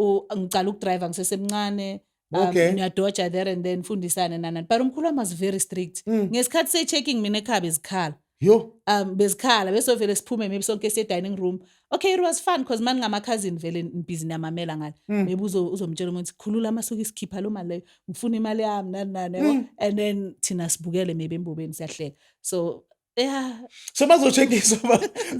ngicala ukudrive ngisesemncane. Okay. Ngiyadoja there and then fundisane nanani. But umkhulu wami was very strict. Ngesikhathi se-checking mina ekhaya bezikhala. Yo. Bezikhala bese vele siphume maybe sonke se-dining room. Okay, it was fun because mani ngama-cousin vele busy namamela ngale. Maybe uzomtshela umuntu khulula amasuku isikhipha lo mali leyo ngifuna imali yami nani. And then thina sibukele maybe embobeni siyahleka. So yeah. So bazocheckisa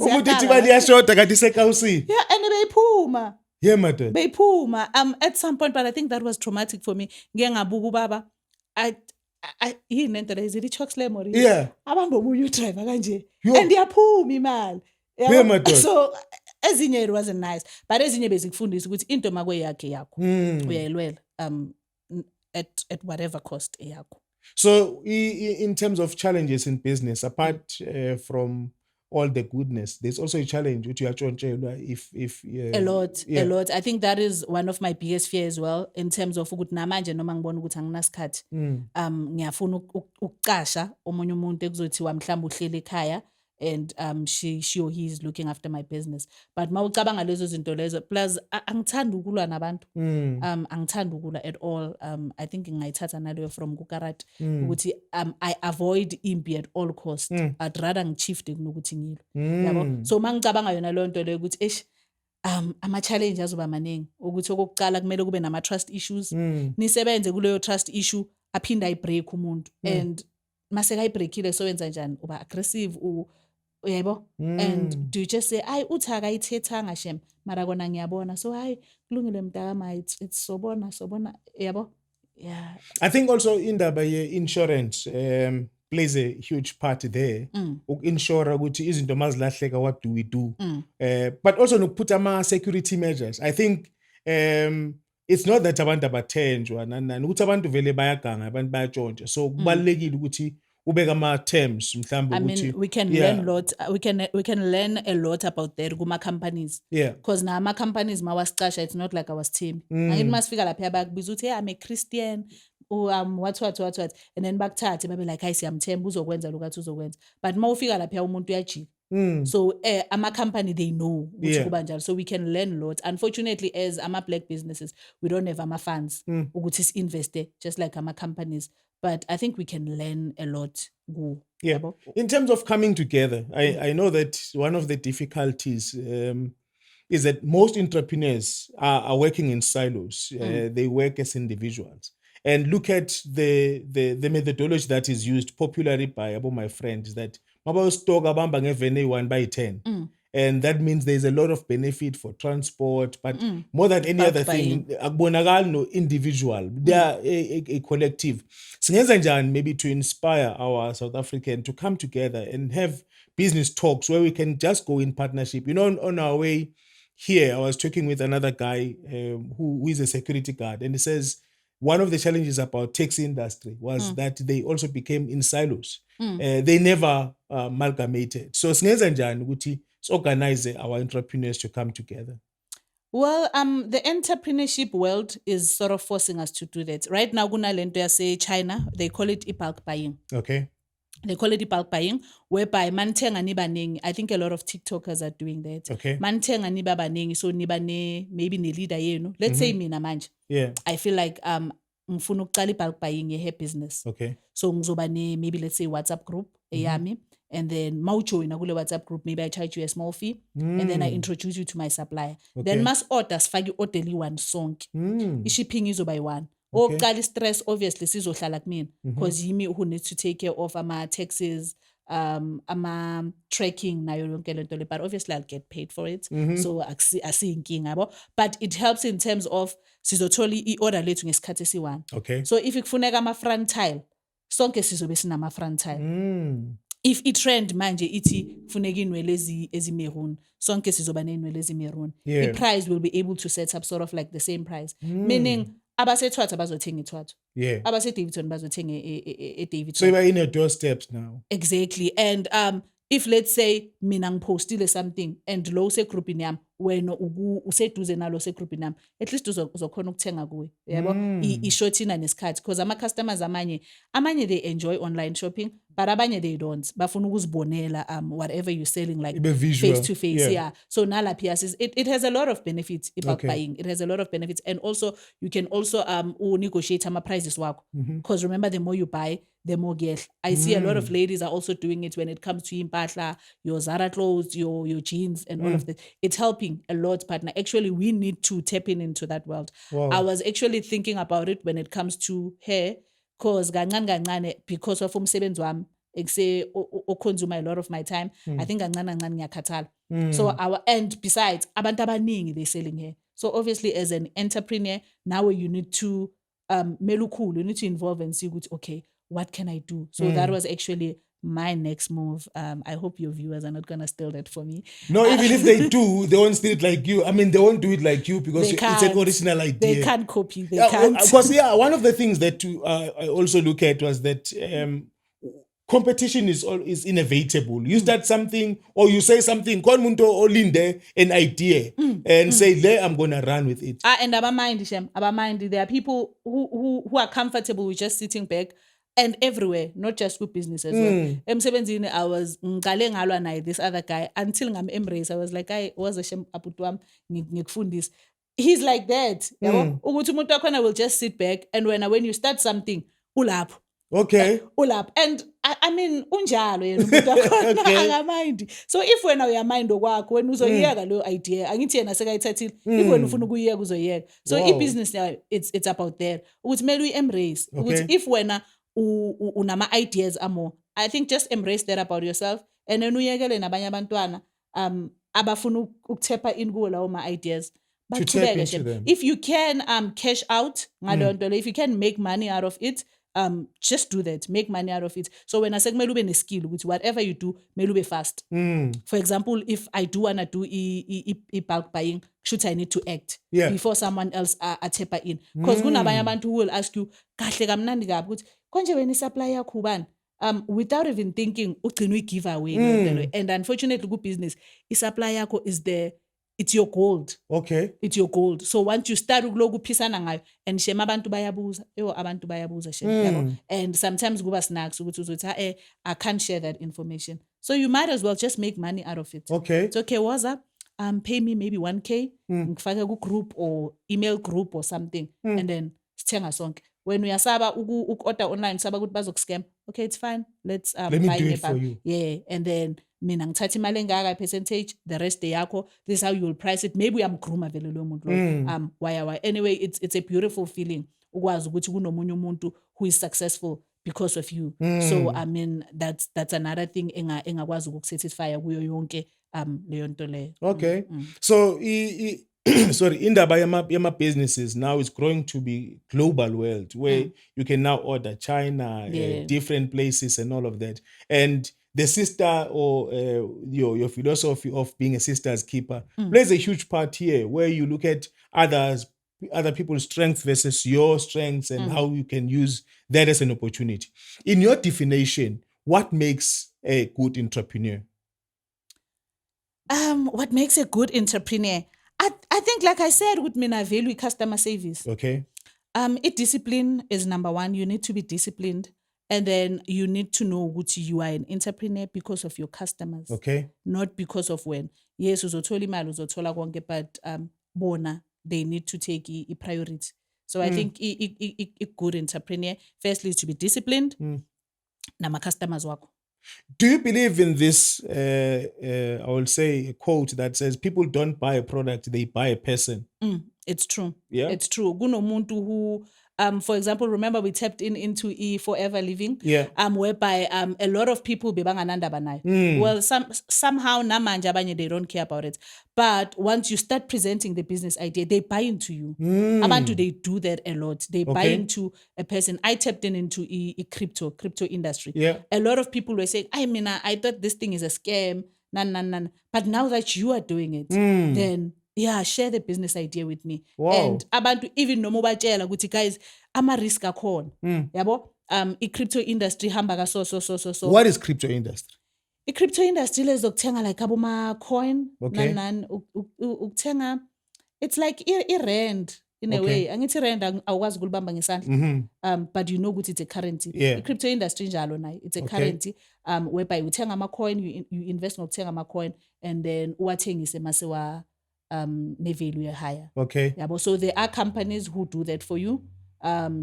umuntu ithi imali yashoda kanti isekawusini. Yeah, and beyiphuma. Yeah, madam. Beyiphuma at some point, but I think that was traumatic for me. Ngeke ngabuka ubaba. Yini lento le is it chalk slam or yeah, abamba omunye udriver kanje and yaphuma imali. Yeah, madam. So ezinye it wasn't nice, but ezinye bezikufundisa ukuthi into makwe yakhe yakho uyayilwela at whatever cost yakho. So in terms of challenges in business, apart from all the goodness, there's also a challenge which you are if a lot. I think that is one of my biggest fears as well, in terms of ukuthi namanje noma ngibona ukuthi anginasikhathi ngiyafuna ukuqasha omunye umuntu ekuzothiwa mhlawumbe uhlele ekhaya and she or he is looking after my business. But mawucabanga lezo zinto lezo, plus angithanda ukulwa nabantu. Angithanda ukulwa at all. I think ngayithatha naleyo from kukarate ukuthi I avoid impi at all cost. I'd rather ngichifte kunokuthi ngilwe. Yabo? So mangicabanga yona leyo nto leyo ukuthi ama challenge azoba maningi ukuthi okokucala kumele kube nama trust issues. Nisebenze kuleyo trust issue aphinda ibreak umuntu and mase kayibreakile so wenza njani, uba aggressive uyabo and do you just say ay uthi akayithethanga shem mara kona ngiyabona so hayi kulungile mntaka it's sobona yabo. Yeah, I think also indaba ye insurance plays a huge part there. Insure ukuthi izinto mazilahleka, what do we do? But also nokuput ama security measures. I think it's not that abantu abathenjwa nani ukuthi abantu vele bayaganga abantu bayatshontsha, so kubalekile ukuthi ubeka ama terms mhlawumbe ukuthi I mean we can learn a lot. We can learn a lot about that kuma companies. Yeah, because na ama companies mawasicasha, it's not like I was team. Angithi masifika lapha bakubiza uthi hey, I'm a Christian what and then bakuthathe babe like hayi siyamthemba uzokwenza lokathi uzokwenza, but mawufika lapha umuntu uyajika. So ama company they know ukuthi kuba njalo, so we can learn a lot. Unfortunately, as ama black businesses we don't have ama funds ukuthi si invest just like ama companies, but I think we can learn a lot. Yeah, in terms of coming together, I know that one of the difficulties is that most entrepreneurs are working in silos. They work as individuals. And look at the methodology that is used popularly by my friends, that stock abamba ngevene 1 by 10. And that means there's a lot of benefit for transport, but more than any other thing, akubonakali no individual. They are a collective. Singenza njani maybe to inspire our South African to come together and have business talks where we can just go in partnership. You know, on our way here, I was talking with another guy who is a security guard, and he says one of the challenges about taxi industry was that they also became in silos. They never amalgamated. So singenza njani ukuthi organize our entrepreneurs to come together? Well, the entrepreneurship world is sort of forcing us to do that. Right now, kuna lento yase China, they call it bulk buying. Okay. They call it bulk buying, whereby mantenga ni baningi. I think a lot of TikTokers are doing that. Okay. Mantenga ni baningi, so ni bane maybe ni leader yenu. Let's say mina manje. Yeah. I feel like ngifuna ukuqala bulk buying ye hair business. Okay. So ngizoba ne maybe let's say WhatsApp group eyami. And then mawujoin kule WhatsApp group, maybe I charge you a small fee and then I introduce you to my supplier. Okay. Then mas order sifaki order li-1 sonke. I-shipping izoba yi-1. Okuqala stress obviously sizohlala kumina because yimi who needs to take care of ama taxes, ama tracking nayo yonke lento le, but obviously I'll get paid for it. So asiyinkinga yabo, but it helps in terms of sizothola i-order lethu ngesikhathi esi-1. Okay. So if ikufuneka ama front tile sonke sizobe sinama frontal. Mm. If i-trend manje ithi funeka inwele ezi-maroon, sonke sizoba ney'nwele ezi-maroon. Yeah. I-price will be able to set up sort of like the same price. Meaning, abasethwathwa bazothenga ithwathwa. Yeah. Abase-Davidson bazothenga e-Davidson. So you're in your doorsteps now. Exactly. And if let's say mina ngipostile something and lo segroupini yami wena useduze nalo segroupini yami, at least uzokhona ukuthenga kuwe, yabo, i-shortina nesikhathi, because ama-customers amanye they enjoy online shopping, but abanye they don't. Bafuna ukuzibonela whatever you're selling, like face to face. Yeah. So nalaphi it has a lot of benefits about buying. It has a lot of benefits, and also you can also negotiate ama prices wakho, because remember, the more you buy, the more get. I see a lot of ladies are also doing it when it comes to impahla, your Zara clothes, your jeans, and all of that. It's helping a lot, partner. Actually, we need to tap into that world. Wow. I was actually thinking about it when it comes to hair, because because of umsebenzi wami, consume a lot of my time. I think ngiyakhathala. So and besides, abantu abaningi they selling hair. So obviously, as an entrepreneur, now you need to you need to involve and see what, okay, what can I do? So that was actually my next move. I hope your viewers are not gonna steal that for me. No, even if they do, they won't steal it like you. I mean, they won't do it like you because it's an original idea. They can't copy. They can't. Because one of the things that I also look at was that competition is inevitable. You start something or you say something, call muntu olinde an idea and say, there, I'm gonna run with it. And abamind, there are people who are comfortable with just sitting back. And everywhere, not just with business as well. Emsebenzini, I was ngale ngalwa naye this other guy until ngam embrace. I was like, I was a shem aputwam ngikufundis. He's like that. Yabo, ukuthi umuntu wakhona will just sit back, and when you start something, ulapho. Okay. Ulapho. And I mean, unjalo yena umuntu wakhona akamind. So if wena uyamind okwakho, wena uzoyeka lo idea, angithi yena sekayithathile, if wena ufuna ukuyeka uzoyeka. So i-business now, it's about that. Ukuthi mele uyi-embrace. Ukuthi if wena unama ideas amo, I think just embrace that about yourself, and then uyekele nabanye abantwana abafuna ukuthepha in kuwo lawo ma ideas. To tap into them. If you can cash out, if you can make money out of it, just do that. Make money out of it. So when I say kumele ube ne-skill, whatever you do, kumele ube fast. For example, if I do wanna do bulk buying, should I need to act before someone else athepa in? Because kunabanye abantu who will ask you, kahle kamnandi kabi ukuthi konje wena supply yakho ubani? Without even thinking, ugcina give away. And unfortunately, good business, supply yakho is it's your gold. Okay. It's your gold. So once you start ukuloku pisana ngayo, and shema abantu bayabuza shem. And sometimes kuba snacks ukuthi uzothi I can't share that information. So you might as well just make money out of it. Okay. It's okay, what's up? Pay me maybe 1K, ngifake ku group or email group or something, and then sithenga sonke. When we are order online, saba ukuthi bazokuscam. Okay, it's fine. Let me do it for you. Yeah, and then mina ngithatha imali engaka percentage, the rest yakho. This is how you will price it. Maybe I'm groomer vele lo muntu lo. Why? Anyway, it's a beautiful feeling. Ukwazi ukuthi kunomunye umuntu who is successful because of you. So I mean, that's another thing engakwazi ukusatisfy kuyo yonke leyo nto leyo. Okay. So sorry, indaba yama businesses now is growing to be global world where you can now order China, different places and all of that. And the sister or your philosophy of being a sister's keeper plays a huge part here, where you look at other people's strengths versus your strengths and how you can use that as an opportunity. In your definition, what makes a good entrepreneur? What makes a good entrepreneur? I think, like I said, with me, I value customer service. Okay. Discipline is number one. You need to be disciplined. And then you need to know what you are an entrepreneur because of your customers. Okay. Not because of when. Yes, uzothola imali, uzothola konke, but bona, they need to take a priority. So I think a good entrepreneur, firstly, is to be disciplined. Nama customers wako. Do you believe in this, I will say, a quote that says, people don't buy a product, they buy a person? It's true. Yeah. It's true. Kuno muntu who For example, remember we tapped into Forever Living, Yeah. whereby a lot of people bebanganandaba nayo. Well, somehow namanje abanye they don't care about it. But once you start presenting the business idea, they buy into you. Abantu, they do that a lot. They buy into a person. I tapped into crypto industry. Yeah. A lot of people were saying, I thought this thing is a scam. Nan. But now that you are doing it, then share the business idea with me. Wow. And abantu even noma ubatshela ukuthi guys ama-risk akhona. Yabo? I-crypto industry hamba ka so. What is crypto industry? I-crypto industry lezokuthenga like aboma-coin. Okay. Ukuthenga, it's like i-rand in a way. Angithi rand awukwazi ukulibamba ngesandla. But you know ukuthi it's a currency. Yeah. I-crypto industry njalo nayo. It's a currency whereby uthenga ama-coin, you invest ngokuthenga ama-coin, and then uwathengise mase ne-value higher. Okay. Yabo? So there are companies who do that for you.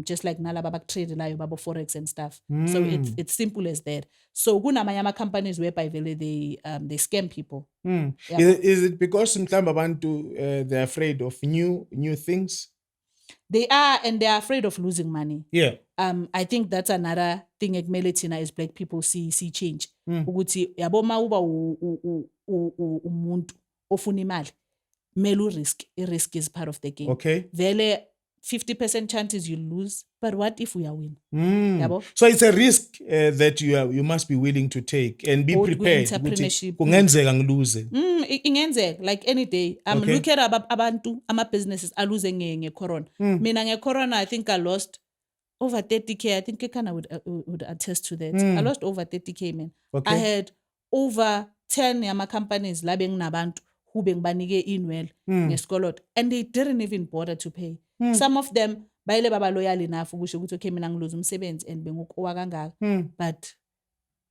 Just like nalaba bakutrade layo babo forex and stuff. So it's simple as that. So kunamanye companies whereby vele they scam people. Is it because mhlawumbe abantu they're afraid of new things? They are, and they are afraid of losing money. Yeah. I think that's another thing ekumele thina as black people see change. Ukuthi yabo mawuba umuntu ofuna imali, mele risk is part of the game. Okay. Vele 50% chances you lose, but what if we are win? So it's a risk that you must be willing to take and be prepared. Entrepreneurship. Kungenzeka ngiluze. Ingenzeka like any day. Look at abantu ama-businesses aluze nge-corona. Mina nge-corona, I think I lost over 30K. I think Kekana would attest to that. I lost over 30K, man. Okay. I had over 10 yama companies la benginabantu who bengibanike inwell ngesikoloto, and they didn't even bother to pay. Some of them bayile baba loyal enough ukusho ukuthi okay mina ngiluza umsebenzi and bengukowa kangaka, but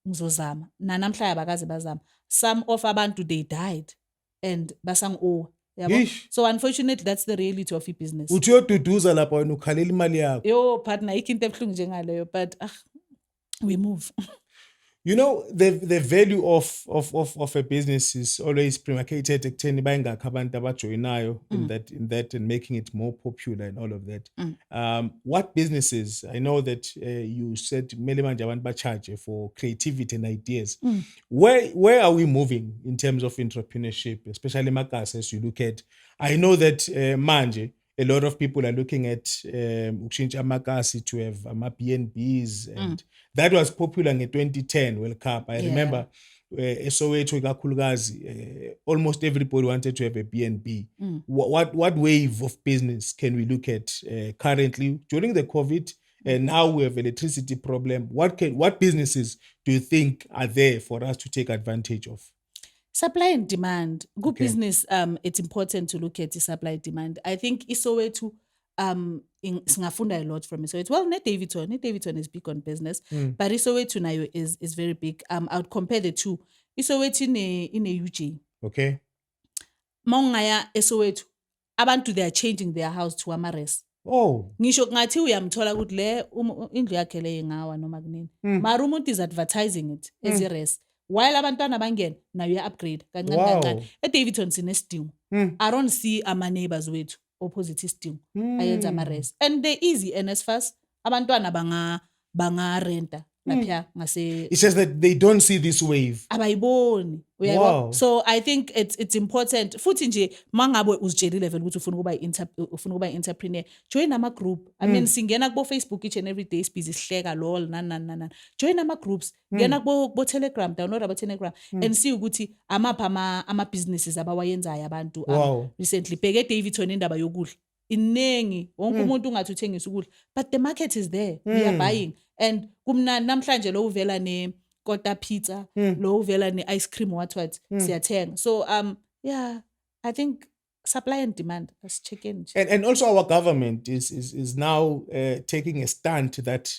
ngizozama. Namhla abakaze bazama. Some of abantu they died and basang yabo. So unfortunately that's the reality of business. Uthi uyoduduza lapha wena ukhalela imali yakho. Yo partner ikinto ebuhlungu njengaleyo, but we move. You know, the value of a business is always predicated ekutheni bayingakho abantu abajoyinayo in that and making it more popular and all of that. What businesses, I know that you said kumele manje abantu bacharge for creativity and ideas. Where are we moving in terms of entrepreneurship, especially Makasi, as you look at? I know that manje a lot of people are looking at ukushintsha amakasi to have ama-BNBs, and that was popular in 2010 World Cup. I remember Soweto ikakhulukazi, almost everybody wanted to have a BNB. What wave of business can we look at currently during the COVID? And now we have electricity problem. What businesses do you think are there for us to take advantage of? Supply and demand. Good business, it's important to look at the supply and demand. I think Isoweto singafunda a lot from Isoweto. Well, Net Davidson is big on business, but Isoweto nayo is very big. I would compare the two. Isoweto in a UJ. Okay. Mongaya Isoweto, abantu they are changing their house to amares. Oh. Ngisho ngathi uyamthola ukuthi le indlu yakhe le ngawa noma kunini. Mara umuntu is advertising it as a res. While abantwana bangena now you upgrade kancane. Davidson sinesidingo. I don't see ama neighbors wethu opposite isidingo ayenza ama res, and they easy and as fast abantwana banga renta lapha ngase. It's just that they don't see this wave. Abayiboni. Wow. So I think it's important. Futhi nje mangabe uzitshelile vele ukuthi ufuna kuba entrepreneur, join ama group. I mean singena kubo Facebook each and every day busy sihleka lol nan. Join ama groups. Ngena kubo Telegram, download aba Telegram and see ukuthi amapha ama businesses abawayenzayo abantu. Recently bheke Davidson indaba yokudla. Inengi wonke umuntu ungathi uthengisa ukudla, but the market is there. We are buying, and kumnandi namhlanje lo uvela ne kota pizza, lo uvela ne ice cream what siyathenga. So I think supply and demand, let's check in. And also our government is now taking a stand that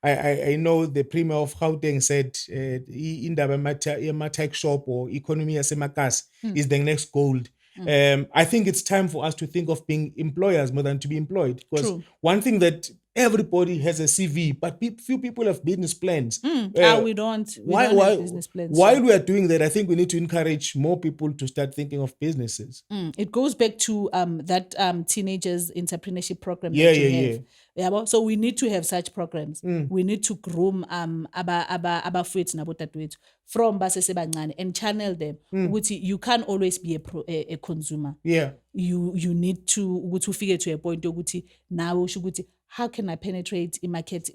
I know the Premier of Gauteng said indaba ema-tech shop or economy yasemakasi is the next gold. I think it's time for us to think of being employers more than to be employed, because one thing that everybody has a CV, but few people have business plans. We don't have business plans. While we are doing that, I think we need to encourage more people to start thinking of businesses. It goes back to that teenagers entrepreneurship program Yeah, that you yeah, have. Yeah, so we need to have such programs. We need to groom abafowethu nabodadewethu from basesebancane and channel them. Ukuthi you can't always be a consumer. Yeah. You need to ukuthi ufike to a point yokuthi nawe usho ukuthi how can I penetrate i-market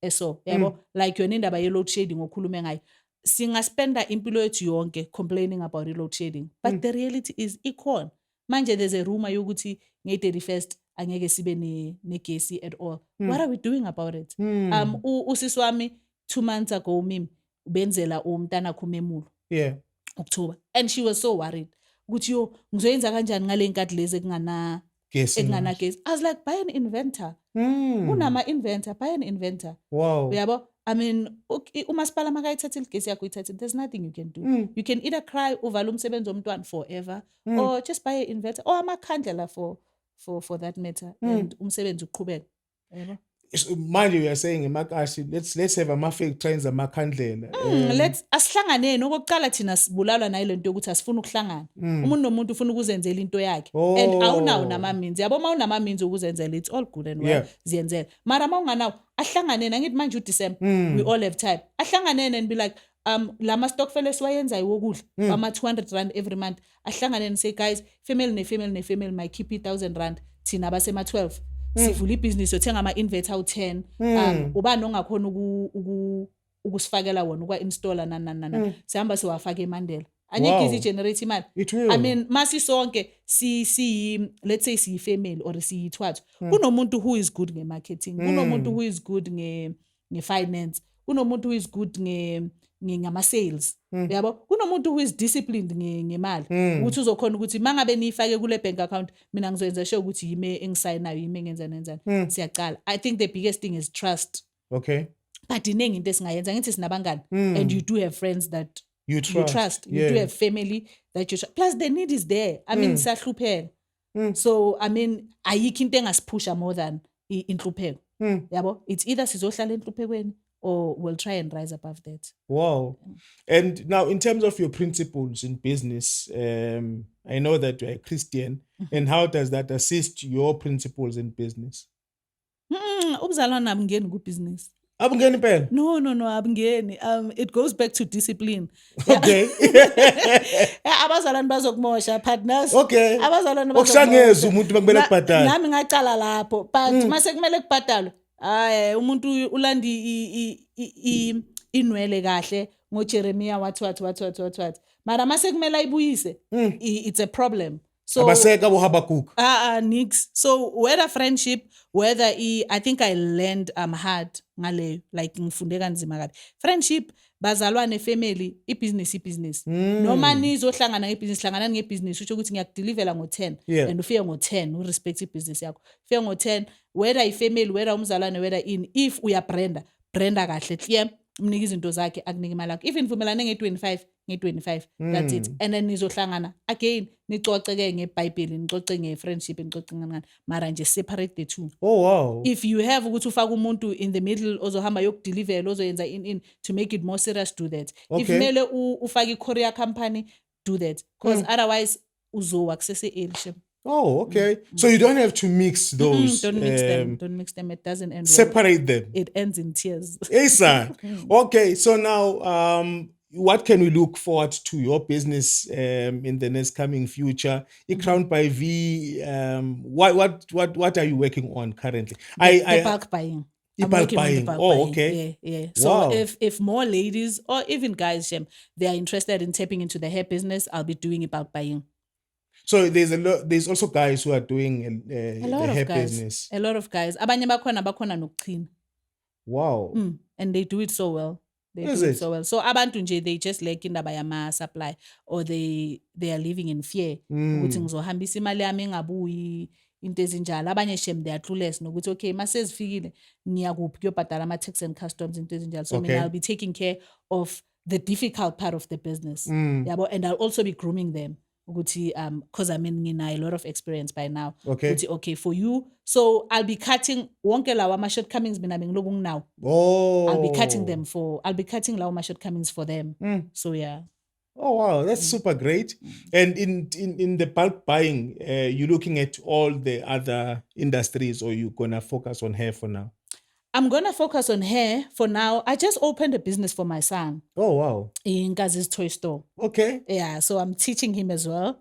eso yabo like yona indaba ye-load shedding okhulume ngayo singaspenda impilo yethu yonke complaining about i-load shedding but the reality is ikhona manje there's a rumor yokuthi nge-31st angeke sibe negesi at all. What are we doing about it? Usisi wami 2 months ago mimi benzela umntana kumemulo October and she was so worried ukuthi yo ngizoyenza kanjani ngale nkathi lezi ekungana gesi. I was like, buy an inventor. Unama inventor, buy an inventor. Wow. Yabo, I mean, umasipala makayithathile igesi yakho ithathile. There's nothing you can do. You can either cry uvala umsebenzi womntwana forever or just buy an inventor or amakhandlela for that matter and umsebenzi uqhubeka. Yabo. Manje we are saying eMakashi let's have ama-fake trains amakhandlela. Let's asihlanganeni okokuqala thina sibulalwa nayo lento ukuthi asifuna ukuhlangana. Umuntu nomuntu ufuna ukuzenzela into yakhe and awunawo namaminzi. Yabo mawunamaminzi ukuzenzela it's all good and well ziyenzela. Mara mawunganawo ahlanganeni angithi manje uDecember we all have time. Ahlanganeni and be like lama stokvel esiwayenzayo wokudla ama 200 rand every month. Ahlanganeni say guys family might keep 1000 rand thina basema 12. Sivula ibhizinisi yothenga ama-inverter awu-10 ubani ongakhona ukusifakela wona ukwa-installer nana sihamba siwafaka eMandela angeke generate imali. I mean masisonke let's say siyi-family or siyithwathu kunomuntu who is good nge-marketing kunomuntu who is good nge-finance kunomuntu who is good ngama-sales yabo kunomuntu who is disciplined ngemali ukuthi uzokhona ukuthi mangabe niyifake kule bank account mina ngizoyenza sure ukuthi yime engisayinayo yime ngenzani siyaqala. I think the biggest thing is trust. Okay, but iningi into esingayenza ngithi sinabangani and you do have friends that you trust. You do have family that you trust. Plus the need is there. I mean siyahlupheka so I mean ayikho into engasipusha more than inhlupheko yabo. It's either sizohlala enhluphekweni or we'll try and rise above that. Wow. And now in terms of your principles in business, I know that you're a Christian and how does that assist your principles in business? Ubuzalwane abungeni ku-business. Abungeni phela? No, abungeni. It goes back to discipline. Okay. Abazalwane bazokumosha partners. Okay. Abazalwane okushangeza umuntu bekumele kubhadala. Nami ngaqala lapho but mase kumele kubhadalwe. Hayi umuntu ulandi inwele kahle ngoJeremia what mara mase kumele ayibuyise it's a problem. So abaseka boHabakuk nix. So whether friendship whether I think I learned hard ngale like ngifunde kanzima kabi. Friendship bazalwane family ibusiness noma nizohlangana ngebusiness hlanganani ngebusiness usho ukuthi ngiyakudeliverla ngo10 and ufike ngo10 urespect ibusiness yakho ufike ngo10 whether ifamily whether umzalwane whether if uyabranda kahle clear umnika izinto zakhe akunika imali yakho even vumelane nge25 that's it and then nizohlangana again nicoce ke ngeBhayibheli nicoce ngefriendship nicoce ngancane mara nje separate the two. Oh wow. If you have ukuthi ufaka umuntu in the middle ozohamba yokudeliver ozoyenza in to make it more serious do that. Okay. If mele ufaka i-courier company do that because otherwise uzo access elisha. Oh, okay. So you don't have to mix those. Don't mix them. It doesn't end. Separate them. It ends in tears. Hey, sir. Okay. So now, what can we look forward to your business in the next coming future? Crowned by V. What are you working on currently? The bulk buying. Bulk buying. Okay. Yeah. So if more ladies or even guys, they are interested in tapping into the hair business, I'll be doing bulk buying. So there's also guys who are doing a lot the of hair guys. business. A lot of guys. Abanye bakhona nokuqhina. Wow. And they do it so well. So well. So abantu nje they just like indaba yama supply or they are living in fear. Ukuthi ngizohambisa imali yami engabuyi into ezinjalo. Abanye shem they are clueless nokuthi okay mase sifikile ngiyakuphi kuyobhadala ama tax and customs into ezinjalo. So I'll be taking care of the difficult part of the business. Yabo and I'll also be grooming them. ukuthi because I mean ngina a lot of experience by now. Okay. Ukuthi okay for you. So I'll be cutting wonke lawa ama shortcomings mina bengiloku now. Oh. I'll be cutting lawa ma shortcomings for them. So yeah. Oh wow, that's super great. And in the bulk buying, you're looking at all the other industries, or you're gonna focus on hair for now? I'm gonna focus on hair for now. I just opened a business for my son Oh wow. in Ngazi's toy store. Okay. Yeah, so I'm teaching him as well.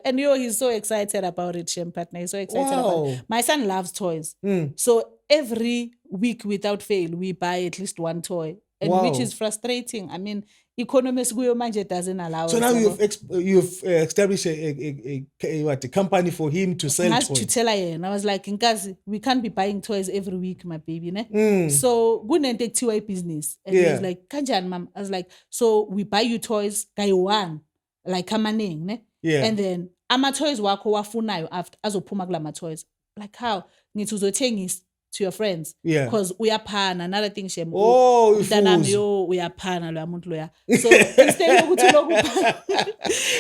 And he's so excited about it, Shem partner. He's so excited about Wow. it. My son loves toys. So every week without fail, we buy at least one toy. And Wow. which is frustrating. I mean, economics doesn't allow So us. now you've established a company for him to sell toys. To tell her, and I was like, Nkazi, we can't be buying toys every week, my baby. Ne? So good and take two business. And he was like, Kanjan, mom. I was like, so we buy you toys, guy one, like kamaning, ne? Yeah. And then ama toys wako wafunayo after azophuma kula ma toys. Like how? Ngithi uzothengisa to your friends. Yeah. Because uyaphana, another thing shem. Oh, mntanami yo uyaphana lo muntu loya. So instead yokuthi lokhu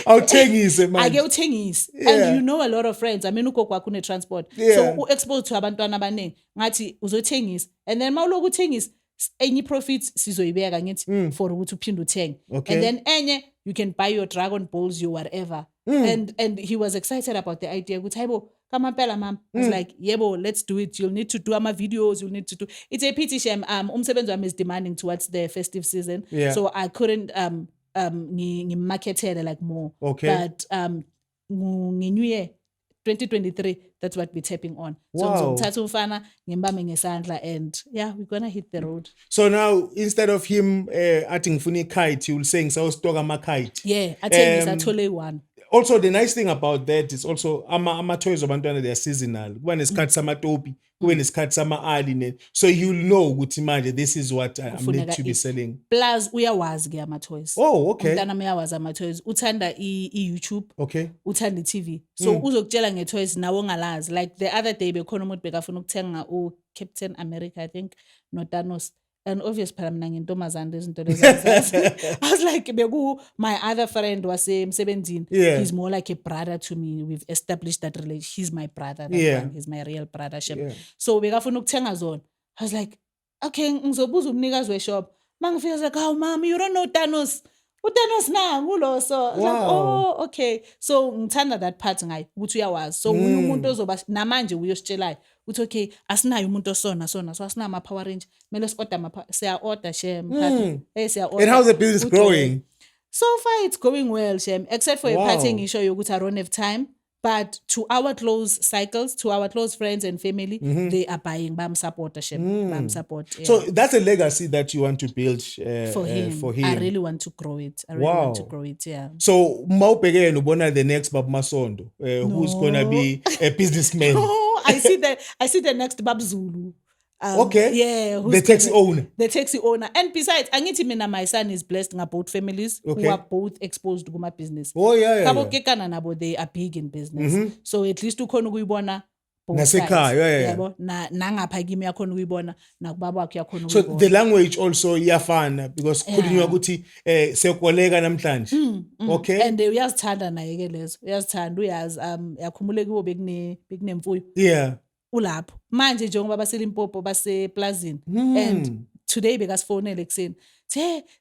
awuthengise man. Ake uthengise. And you know a lot of friends. I mean ugogo wakho une transport. So u-expose to abantwana abaningi. Ngathi uzothengisa. And then mawuloku uthengisa any profits sizoyibeka ngithi for ukuthi uphinde uthenge. Okay. And then enye you can buy your Dragon Balls, your whatever. And he was excited about the idea. Ukuthi hayibo kamampela mama. I was like, yebo, let's do it. You'll need to do ama videos. You'll need to do. It's a pity shem. Umsebenzi wami is demanding towards the festive season. Yeah. So I couldn't marketed like more. Okay. But New Year 2023, that's what we're tapping on. Wow. So ngithatha umfana ngimbambe ngesandla, and yeah, we're gonna hit the road. So now instead of him athi ngifuna ikite, you will say ngisawustock ama-kite. Yeah, athengisa athole one. Also, the nice thing about that is also ama-toys abantwana, they are seasonal. Kuba nesikhathi samatopi, kube nesikhathi sama-ali. So you'll know ukuthi manje this is what I need to be selling. Plus uyawazi ke ama-toys. Oh, okay. Umntana uyawazi ama-toys. Uthanda i-YouTube. Okay. Uthanda i-TV. So uzokutshela nge-toys nawo ngalazi. Like the other day bekhona umuntu bekafuna ukuthenga u-Captain America, I think, no Thanos. And obviously phela mina ngintombazana izinto lezi. I was like, my other friend was emsebenzini. Yeah. He's more like a brother to me. We've established that relationship. He's my brother. He's my real brothership. Yeah. So bekafuna ukuthenga zona. I was like, okay, ngizobuza umnikazi we-shop. Mangifika like, oh mom, you don't know Thanos. uThanos nangulo. So like, oh okay. So ngithanda that part ngayi ukuthi uyawazi. So umuntu ozoba namanje uyositshelayo uthi okay, asinayo umuntu osona so asina ama Power Ranger. Mele si-order siya order shem partner. Siya order. And how's the business growing? So far it's going well shem, except for a parting issue yokuthi I don't have time. But to our close cycles, to our close friends and family, they are buying BAM support. BAM support. Yeah. So that's a legacy that you want to build for him. I really want to grow it. Yeah. So Maupege Ubona the next Bab Masondo, who's gonna be a businessman. Oh, I see the next Bab Zulu. Okay. Yeah. The taxi owner. The taxi owner. And besides, angithi mina my son is blessed nga both families who are both exposed to my business. Oh yeah. Kabo kekana nabo they are big in business. So at least ukhona ukuyibona both sides. Yabo nangapha kimi yakhona ukuyibona nakubaba wakhe yakhona ukuyibona. So the language also iyafana because kukhulunywa ukuthi sekoleka namhlanje. Okay. And uyazithanda naye ke lezo. Uyazithanda uyazi yakhumule kubo bekunemfuyo. Yeah. Ulapho manje njengoba baselimpopo baseplazini and today bekasifonele ekseni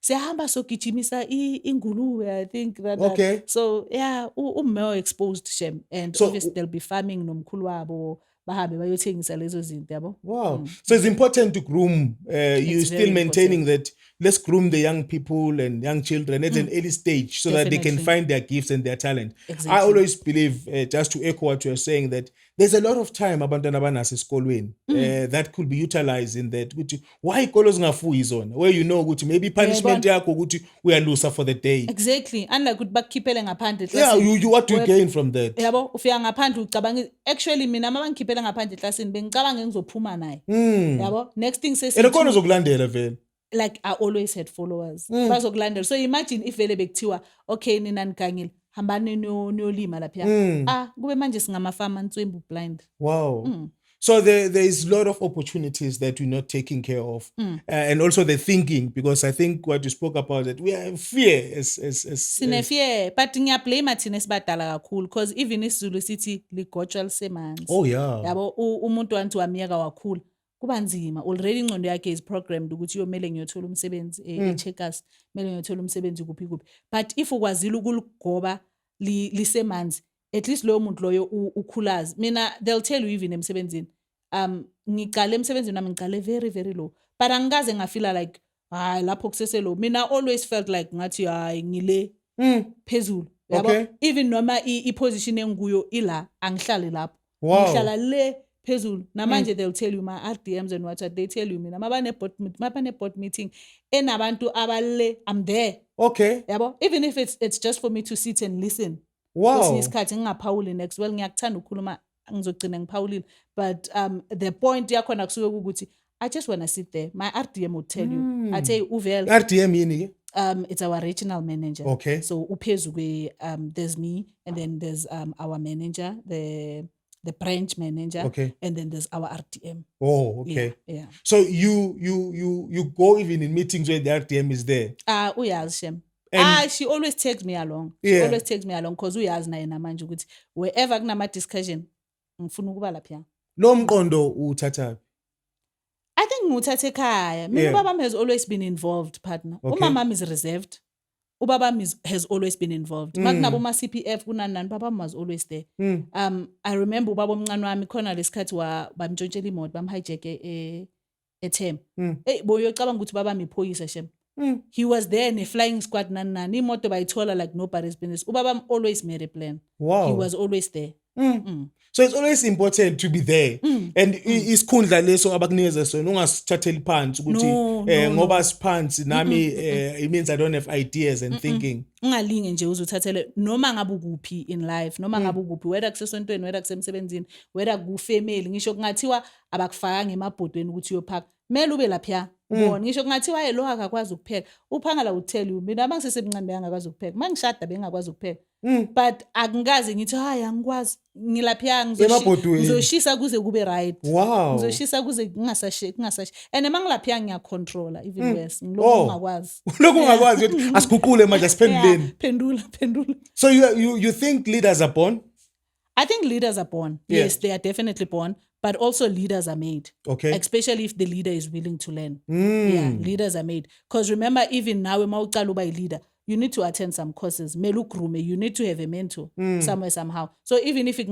siyahamba sogijimisa ingulube. I think that okay. So yeah, umme exposed shem, and so, obviously they'll be farming nomkhulu wabo bahambe bayothengisa lezo zinto yabo. Wow. So it's important to groom. You still maintaining that. Let's groom the young people and young children at an early stage so that they can find their gifts and their talent. Exactly. I always believe, just to echo what you're saying, that there's a lot of time abantwana banase esikolweni that could be utilized in that. Why kolos ngafuyi zona? Where you know maybe punishment yakho ukuthi uyalusa for the day. Exactly. Unlike ukuthi bakukhiphele ngaphandle. Yeah, you what do you gain from that? Yabo ufika ngaphandle ucabanga actually mina mabangikhiphele ngaphandle classini bengicabanga ngizophuma naye. Yabo next thing says ekhona zokulandela vele. Like I always had followers. Bazokulandela. So imagine if vele bekuthiwa okay nina nikangile hambani niyolima lapha. Kube manje singamafama nswembu blind. Wow. So there is a lot of opportunities that we're not taking care of, and also the thinking, because I think what you spoke about, that we have fear as Sinefie, but ngiyablame thina esibadala kakhulu because even isiZulu sithi ligotshwa lisemanzi. Oh yeah. Yabo umuntu wanti wamiyaka wakhula kuba nzima already ingqondo yakhe is programmed ukuthi yomele ngiyothola umsebenzi eCheckers, mele ngiyothola umsebenzi kuphi kuphi. But if ukwazile ukuligoba lisemanzi, at least loyo muntu loyo ukhulazi. Mina they'll tell you even emsebenzini ngiqale emsebenzini nami ngiqale very very low, but angikaze ngafila like hayi lapho kusese low. Mina always felt like ngathi hayi ngile phezulu. Okay. Even noma i-position enguyo ila angihlali lapho. Wow. Ngihlala le phezulu. Namanje they'll tell you my RDMs and what they tell you mina mabane board meeting enabantu abale I'm there. Okay. Yabo even if it's just for me to sit and listen. Wow. Kwesinye isikhathi ngingaphawuli next well ngiyakuthanda ukukhuluma ngizogcina ngiphawulile, but the point yakhona kusuke ukuthi I just want to sit there. My RDM will tell you. I tell you uvel. RDM yini? It's our regional manager. Okay. So uphezu there's me, and then there's our manager, the branch manager, okay, and then there's our RTM. Oh, okay. Yeah. So you go even in meetings where the RTM is there. Uyazi shem. She always takes me along. She always takes me along because uyazi naye namanje ukuthi wherever kunama discussion ngifuna ukuba lapha. Lo mqondo uthatha. I think nguthathe ekhaya. Mina ubaba has always been involved, partner. Okay. Umama is reserved. Ubaba has always been involved. Makunabo ma CPF kunanani baba was always there. I remember ubaba omncane wami khona lesikhathi bamtshontshela imoto bamhijack eThem. Boyocabanga ukuthi baba miphoyisa shem. He was there in a flying squad nani imoto bayithola like nobody's business. Ubaba always made a plan. Wow. He was always there. So it's always important to be there. And isikhundla leso abakunikeza sona ungasithatheli phansi ukuthi ngoba siphansi nami it means I don't have ideas and thinking. Ungalinge nje uzuthathele noma ngabe ukuphi in life, noma ngabe ukuphi, whether kusesontweni, whether kusemsebenzini, whether kufamily, ngisho kungathiwa abakufaka emabhodweni ukuthi uyophaka, mele ube lapha. Bona ngisho kungathiwa lo akakwazi ukupheka, uphanga la utell you mina mangisesemncane bengakwazi ukupheka, mangishada bengakwazi ukupheka. But akungazi ngithi hayi angikwazi ngilapha ngizoshisa kuze kube right. Wow. Ngizoshisa kuze kungasashi and mangilapha ngiyacontrola even worse ngilokho ungakwazi. Lokho ungakwazi ukuthi asiguqule manje asiphenduleni. Pendula. So you think leaders are born? I think leaders are born. Yeah. Yes, they are definitely born, but also leaders are made. Okay. Especially if the leader is willing to learn. Yeah, leaders are made. Because remember, even now, when you are a leader, you need to attend some courses. You need to have a mentor somewhere, somehow. So even if you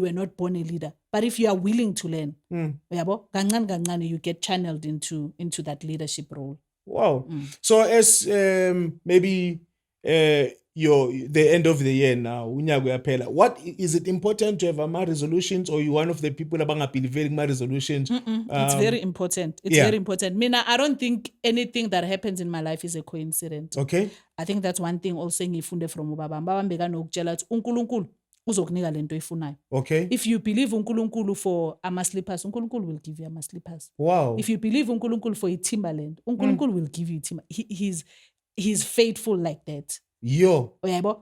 were not born a leader, but if you are willing to learn, you get channeled into that leadership role. Wow. So as maybe the end of the year now, what is it important to have my resolutions, or you one of the people that believe in my resolutions? It's very important. It's very important. Mina, I don't think anything that happens in my life is a coincidence. Okay. I think that's one thing also ngifunde from ubaba. Baba mbeka nokutshela ukuthi uNkulunkulu uzokunika lento oyifunayo. Okay. If you believe uNkulunkulu for ama-slippers, uNkulunkulu will give you ama-slippers. Wow. If you believe uNkulunkulu for a Timberland, uNkulunkulu will give you Timberland. He's faithful like that. Yo.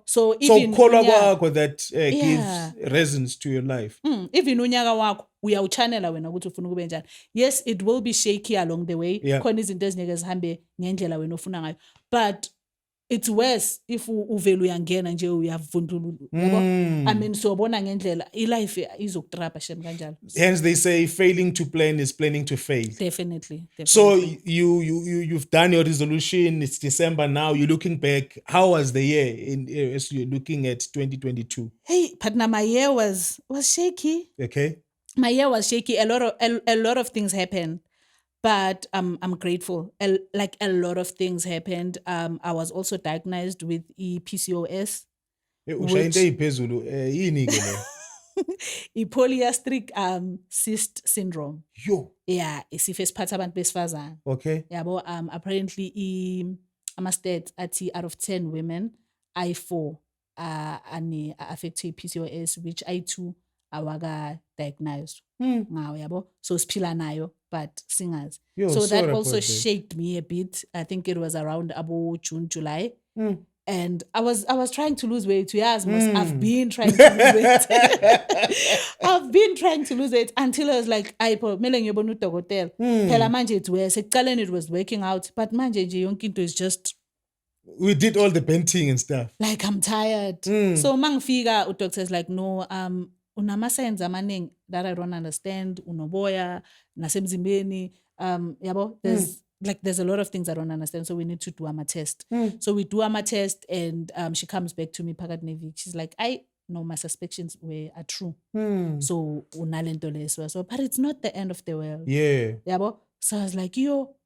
So even that gives reasons to your life. Even unyaka wakho uyawuchannela wena ukuthi ufuna kube njani. Yes, it will be shaky along the way. Khona izinto ezingeke zihambe ngendlela wena ofuna ngayo. But it's worse if uvela uyangena nje uyavundulula. I mean sobona ngendlela ilife izokutrapa shem kanjalo. Hence they say failing to plan is planning to fail. Definitely. So you've done your resolution. It's December now. You're looking back. How was the year as you're looking at 2022? Hey, partner, my year was shaky. Okay. My year was shaky. A lot of things happened. But I'm grateful. A lot of things happened. I was also diagnosed with PCOS. Polygastric cyst syndrome. Yo. Yeah, isifo esiphatha abantu besifazane. Okay. Yabo apparently ama-stats athi out of 10 women, I4 are affected PCOS, which I2 awaka diagnosed. Ngawo yabo. So siphila nayo, but singazi. So that also shaked me a bit. I think it was around June, July. And I was trying to lose weight. Yes, I've been trying to lose weight. I've been trying to lose weight until I was like, "Ayipo, mele ngiyobona udokotela." Phela manje it's worse. Ekuqaleni it was working out, but manje nje yonke into is just We did all the painting and stuff. like I'm tired. So mangifika udoctor's like, "No, unama-signs amaningi that I don't understand. Unoboya, nasemzimbeni, yabo, there's a lot of things I don't understand. So we need to do a test." So we do a test and she comes back to me, phakathi neviki. She's like, no, my suspicions are true. So unalento leso. So, but it's not the end of the world. Yeah. Yabo? So I was like,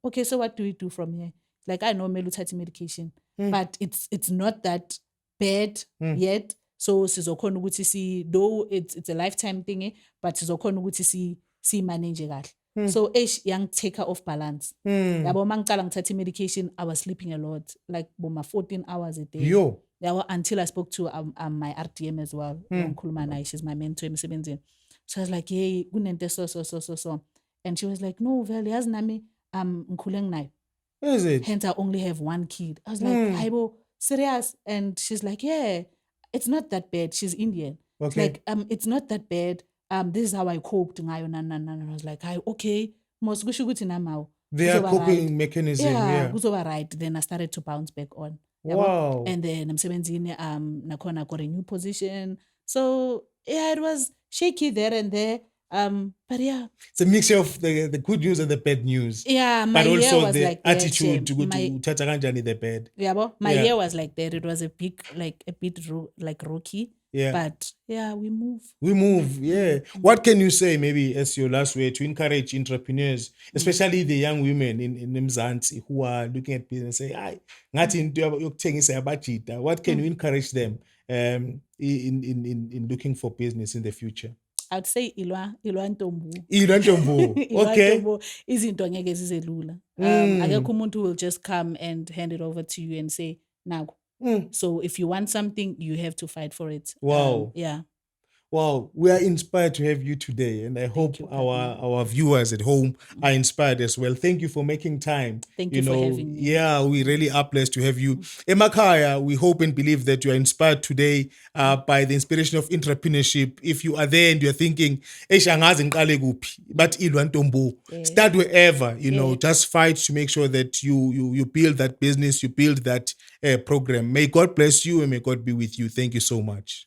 okay, so what do we do from here? Like, I know melutati medication, but it's not that bad yet. So sizokhona ukuthi see, though it's a lifetime thing, but sizokhona ukuthi see manage kahle. So young take her off balance. Yabo mangicala ngithatha medication, I was sleeping a lot, like 14 hours a day. Yabo, until I spoke to my RTM as well. She's my mentor emsebenzini. So I was like, hey, kunento so. And she was like, no, vele yazi nami ngikhule nginayo. Is it? Hence I only have one kid. I was like, Aibo, serious? And she's like, yeah, it's not that bad. She's Indian. Okay. Like, it's not that bad. This is how I coped. And I was like, okay, most kushukuthi namao. Their coping mechanism. Yeah. Kuzoba right. Then I started to bounce back on. Wow. And then I'm 17, nakhona got a new position. So yeah, it was shaky there and there. But yeah, it's a mixture of the good news and the bad news. Yeah, my but year also was the like attitude to my uthatha kanjani the bad. Yeah, but my year was like that. It was a bit rocky. Yeah. But yeah, we move. Yeah. What can you say maybe as your last way to encourage entrepreneurs, especially the young women in Mzansi who are looking at business and say, "Ay, ngathi into yokuthengisa yabajida." What can you encourage them in looking for business in the future? I'd say ilwa ntombu. Ilwa ntombu. Okay. Izinto ngeke zizelula. Akekho umuntu will just come and hand it over to you and say, "Now." So if you want something, you have to fight for it. Wow. Yeah. Wow, we are inspired to have you today, and I hope our viewers at home are inspired as well. Thank you for making time. Thank you for having me. Yeah, we really are blessed to have you. Emakhaya, we hope and believe that you are inspired today by the inspiration of entrepreneurship. If you are there and you're thinking, but start wherever, just fight to make sure that you build that business, you build that program. May God bless you and may God be with you. Thank you so much.